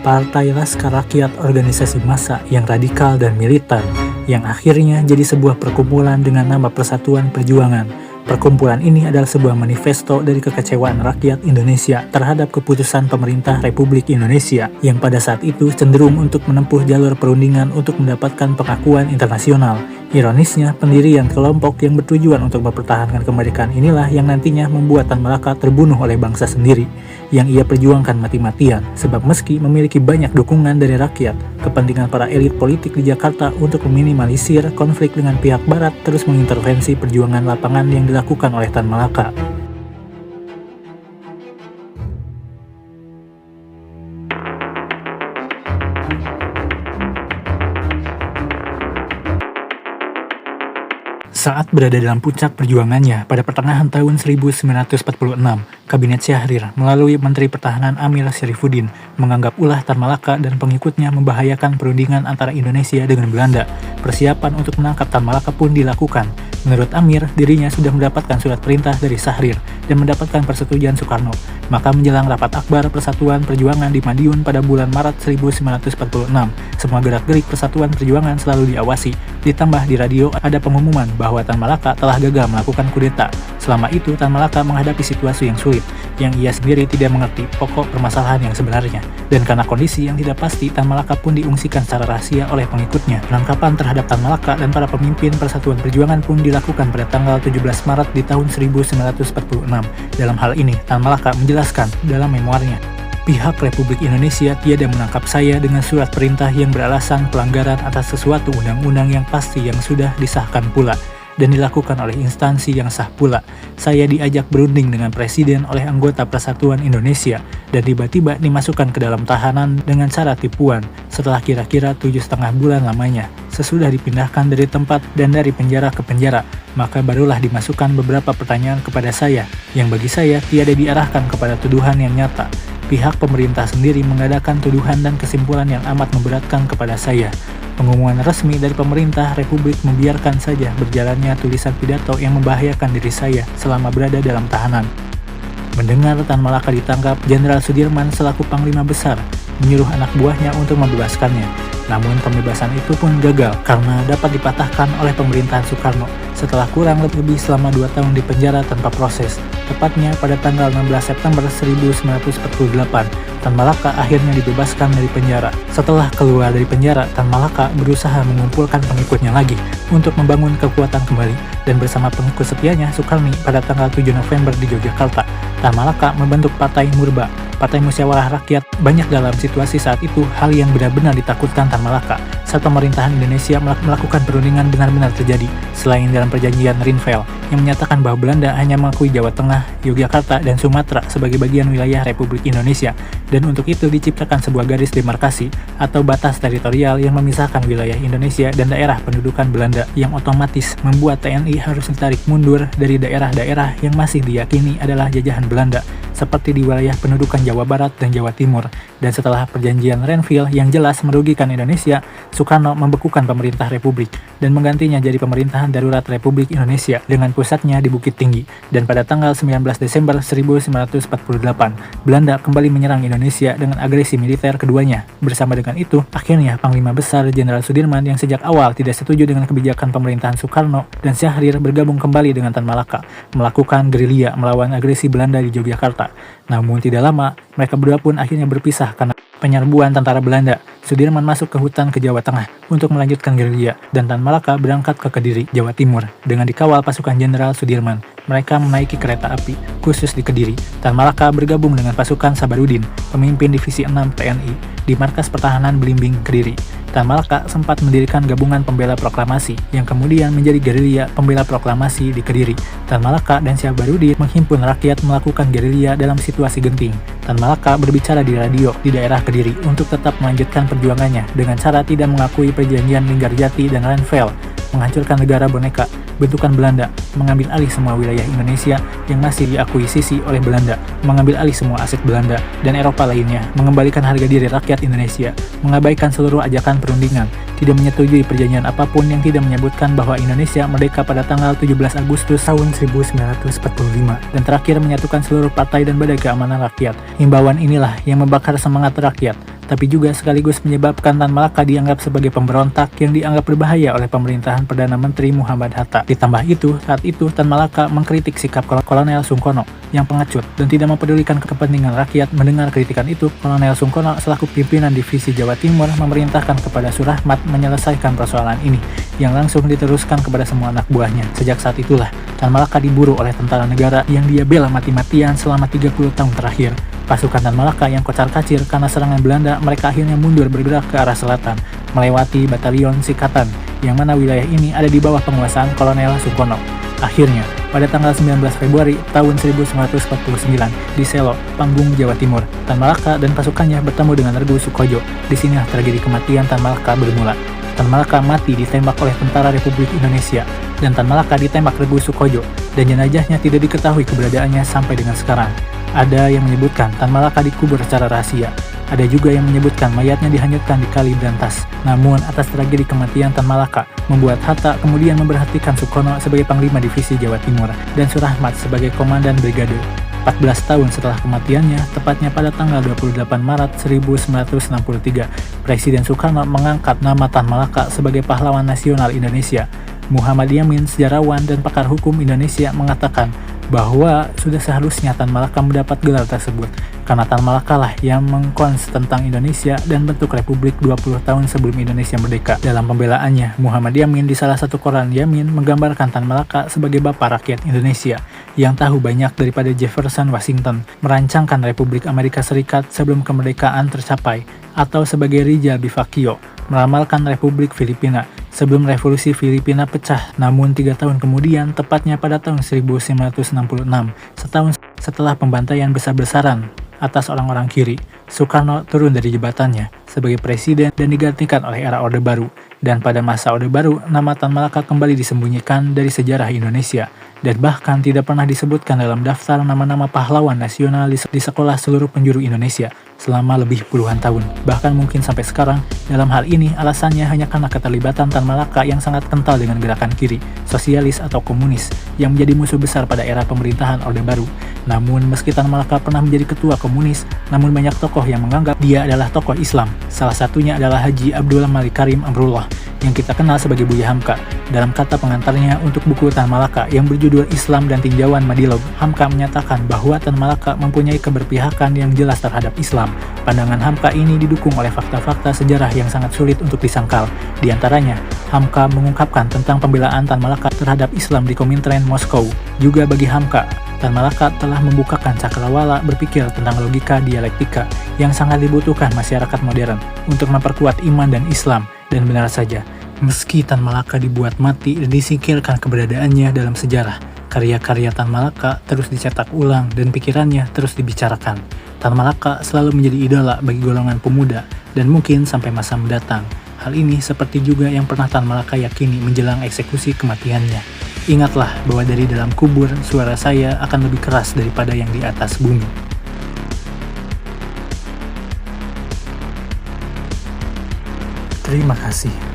partai laskar rakyat, organisasi massa yang radikal dan militan, yang akhirnya jadi sebuah perkumpulan dengan nama Persatuan Perjuangan. Perkumpulan ini adalah sebuah manifesto dari kekecewaan rakyat Indonesia terhadap keputusan pemerintah Republik Indonesia yang pada saat itu cenderung untuk menempuh jalur perundingan untuk mendapatkan pengakuan internasional. Ironisnya, pendirian kelompok yang bertujuan untuk mempertahankan kemerdekaan inilah yang nantinya membuat Tan Malaka terbunuh oleh bangsa sendiri, yang ia perjuangkan mati-matian, sebab meski memiliki banyak dukungan dari rakyat, kepentingan para elit politik di Jakarta untuk meminimalisir konflik dengan pihak barat terus mengintervensi perjuangan lapangan yang dilakukan oleh Tan Malaka. Saat berada dalam puncak perjuangannya pada pertengahan tahun 1946, Kabinet Syahrir melalui Menteri Pertahanan Amir Syarifuddin menganggap ulah Tan Malaka dan pengikutnya membahayakan perundingan antara Indonesia dengan Belanda. Persiapan untuk menangkap Tan Malaka pun dilakukan. Menurut Amir, dirinya sudah mendapatkan surat perintah dari Syahrir dan mendapatkan persetujuan Soekarno. Maka menjelang rapat akbar Persatuan Perjuangan di Madiun pada bulan Maret 1946, semua gerak-gerik Persatuan Perjuangan selalu diawasi. Ditambah di radio ada pengumuman bahwa Tan Malaka telah gagal melakukan kudeta. Selama itu, Tan Malaka menghadapi situasi yang sulit, yang ia sendiri tidak mengerti pokok permasalahan yang sebenarnya. Dan karena kondisi yang tidak pasti, Tan Malaka pun diungsikan secara rahasia oleh pengikutnya. Penangkapan terhadap Tan Malaka dan para pemimpin Persatuan Perjuangan pun dilakukan pada tanggal 17 Maret di tahun 1946. Dalam hal ini, Tan Malaka menjelaskan dalam memoarnya, "Pihak Republik Indonesia tiada menangkap saya dengan surat perintah yang beralasan pelanggaran atas sesuatu undang-undang yang pasti yang sudah disahkan pula dan dilakukan oleh instansi yang sah pula. Saya diajak berunding dengan Presiden oleh anggota Persatuan Indonesia dan tiba-tiba dimasukkan ke dalam tahanan dengan cara tipuan setelah kira-kira 7,5 bulan lamanya. Sesudah dipindahkan dari tempat dan dari penjara ke penjara, maka barulah dimasukkan beberapa pertanyaan kepada saya yang bagi saya tiada diarahkan kepada tuduhan yang nyata. Pihak pemerintah sendiri mengadakan tuduhan dan kesimpulan yang amat memberatkan kepada saya. Pengumuman resmi dari pemerintah Republik membiarkan saja berjalannya tulisan pidato yang membahayakan diri saya selama berada dalam tahanan." Mendengar Tan Malaka ditangkap, Jenderal Sudirman selaku Panglima Besar menyuruh anak buahnya untuk membebaskannya. Namun pembebasan itu pun gagal karena dapat dipatahkan oleh pemerintahan Soekarno setelah kurang lebih selama 2 tahun di penjara tanpa proses. Tepatnya pada tanggal 16 September 1948, Tan Malaka akhirnya dibebaskan dari penjara. Setelah keluar dari penjara, Tan Malaka berusaha mengumpulkan pengikutnya lagi untuk membangun kekuatan kembali, dan bersama pengikut setianya Sukarni pada tanggal 7 November di Yogyakarta, Tan Malaka membentuk Partai Murba, Partai Musyawarah Rakyat. Banyak dalam situasi saat itu hal yang benar-benar ditakutkan Tan Malaka saat pemerintahan Indonesia melakukan perundingan benar-benar terjadi, selain dalam perjanjian Rinvel yang menyatakan bahwa Belanda hanya mengakui Jawa Tengah, Yogyakarta, dan Sumatera sebagai bagian wilayah Republik Indonesia, dan untuk itu diciptakan sebuah garis demarkasi atau batas teritorial yang memisahkan wilayah Indonesia dan daerah pendudukan Belanda, yang otomatis membuat TNI harus ditarik mundur dari daerah-daerah yang masih diyakini adalah jajahan Belanda, seperti di wilayah pendudukan Jawa Barat dan Jawa Timur. Dan setelah perjanjian Renville yang jelas merugikan Indonesia, Soekarno membekukan pemerintah Republik dan menggantinya jadi pemerintahan darurat Republik Indonesia dengan pusatnya di Bukit Tinggi. Dan pada tanggal 19 Desember 1948, Belanda kembali menyerang Indonesia dengan agresi militer keduanya. Bersama dengan itu, akhirnya Panglima Besar Jenderal Sudirman yang sejak awal tidak setuju dengan kebijakan pemerintahan Soekarno dan Syahrir bergabung kembali dengan Tan Malaka, melakukan gerilya melawan agresi Belanda di Yogyakarta. Namun tidak lama, mereka berdua pun akhirnya berpisah karena penyerbuan tentara Belanda. Sudirman masuk ke hutan ke Jawa Tengah untuk melanjutkan gerilya, dan Tan Malaka berangkat ke Kediri, Jawa Timur, dengan dikawal pasukan Jenderal Sudirman. Mereka menaiki kereta api khusus di Kediri. Tan Malaka bergabung dengan pasukan Sabarudin, pemimpin Divisi 6 TNI, di Markas Pertahanan Belimbing, Kediri. Tan Malaka sempat mendirikan gabungan pembela proklamasi yang kemudian menjadi gerilya pembela proklamasi di Kediri. Tan Malaka dan Sabarudin menghimpun rakyat melakukan gerilya dalam situasi genting. Tan Malaka berbicara di radio di daerah Kediri untuk tetap melanjutkan perjuangannya dengan cara tidak mengakui perjanjian Linggarjati dan Renville, menghancurkan negara boneka bentukan Belanda, mengambil alih semua wilayah Indonesia yang masih diakuisisi oleh Belanda, mengambil alih semua aset Belanda dan Eropa lainnya, mengembalikan harga diri rakyat Indonesia, mengabaikan seluruh ajakan perundingan, tidak menyetujui perjanjian apapun yang tidak menyebutkan bahwa Indonesia merdeka pada tanggal 17 Agustus tahun 1945, dan terakhir menyatukan seluruh partai dan badai keamanan rakyat. Himbauan inilah yang membakar semangat rakyat, tapi juga sekaligus menyebabkan Tan Malaka dianggap sebagai pemberontak yang dianggap berbahaya oleh pemerintahan Perdana Menteri Muhammad Hatta. Ditambah itu, saat itu Tan Malaka mengkritik sikap Kolonel Sungkono yang pengecut dan tidak mempedulikan kepentingan rakyat. Mendengar kritikan itu, Kolonel Sungkono selaku pimpinan Divisi Jawa Timur memerintahkan kepada Surahmat menyelesaikan persoalan ini, yang langsung diteruskan kepada semua anak buahnya. Sejak saat itulah, Tan Malaka diburu oleh tentara negara yang dia bela mati-matian selama 30 tahun terakhir. Pasukan Tan Malaka yang kocar-kacir karena serangan Belanda, mereka akhirnya mundur bergerak ke arah selatan, melewati Batalion Sikatan, yang mana wilayah ini ada di bawah penguasaan Kolonel Sungkono. Akhirnya, pada tanggal 19 Februari tahun 1949, di Selo, Panggung, Jawa Timur, Tan Malaka dan pasukannya bertemu dengan Regu Sukojo. Di sinilah tragedi kematian Tan Malaka bermula. Tan Malaka mati ditembak oleh tentara Republik Indonesia, dan Tan Malaka ditembak Regu Sukojo, dan jenazahnya tidak diketahui keberadaannya sampai dengan sekarang. Ada yang menyebutkan Tan Malaka dikubur secara rahasia. Ada juga yang menyebutkan mayatnya dihanyutkan di Kali Brantas. Namun, atas tragedi kematian Tan Malaka, membuat Hatta kemudian memberhentikan Sukono sebagai Panglima Divisi Jawa Timur dan Surahmat sebagai Komandan Brigade. 14 tahun setelah kematiannya, tepatnya pada tanggal 28 Maret 1963, Presiden Soekarno mengangkat nama Tan Malaka sebagai pahlawan nasional Indonesia. Muhammad Yamin, sejarawan dan pakar hukum Indonesia, mengatakan bahwa sudah seharusnya Tan Malaka mendapat gelar tersebut, karena Tan Malaka lah yang mengkons tentang Indonesia dan bentuk Republik 20 tahun sebelum Indonesia merdeka. Dalam pembelaannya, Muhammad Yamin di salah satu koran Yamin menggambarkan Tan Malaka sebagai bapak rakyat Indonesia yang tahu banyak daripada Jefferson Washington merancangkan Republik Amerika Serikat sebelum kemerdekaan tercapai, atau sebagai Rizal Bifakio meramalkan Republik Filipina sebelum Revolusi Filipina pecah. Namun 3 tahun kemudian, tepatnya pada tahun 1966, setahun setelah pembantaian besar-besaran atas orang-orang kiri, Soekarno turun dari jabatannya sebagai presiden dan digantikan oleh era Orde Baru. Dan pada masa Orde Baru, nama Tan Malaka kembali disembunyikan dari sejarah Indonesia dan bahkan tidak pernah disebutkan dalam daftar nama-nama pahlawan nasional di sekolah seluruh penjuru Indonesia selama lebih puluhan tahun. Bahkan mungkin sampai sekarang. Dalam hal ini, alasannya hanya karena keterlibatan Tan Malaka yang sangat kental dengan gerakan kiri, sosialis atau komunis, yang menjadi musuh besar pada era pemerintahan Orde Baru. Namun, meski Tan Malaka pernah menjadi ketua komunis, namun banyak tokoh yang menganggap dia adalah tokoh Islam. Salah satunya adalah Haji Abdul Malik Karim Amrullah, yang kita kenal sebagai Buya Hamka. Dalam kata pengantarnya untuk buku Tan Malaka yang berjudul Islam dan Tinjauan Madilog, Hamka menyatakan bahwa Tan Malaka mempunyai keberpihakan yang jelas terhadap Islam. Pandangan Hamka ini didukung oleh fakta-fakta sejarah yang sangat sulit untuk disangkal. Di antaranya, Hamka mengungkapkan tentang pembelaan Tan Malaka terhadap Islam di Komintern Moskow. Juga bagi Hamka, Tan Malaka telah membukakan cakrawala berpikir tentang logika dialektika yang sangat dibutuhkan masyarakat modern untuk memperkuat iman dan Islam. Dan benar saja, meski Tan Malaka dibuat mati dan disingkirkan keberadaannya dalam sejarah, karya-karya Tan Malaka terus dicetak ulang dan pikirannya terus dibicarakan. Tan Malaka selalu menjadi idola bagi golongan pemuda dan mungkin sampai masa mendatang. Hal ini seperti juga yang pernah Tan Malaka yakini menjelang eksekusi kematiannya. Ingatlah bahwa dari dalam kubur, suara saya akan lebih keras daripada yang di atas bumi. Terima kasih.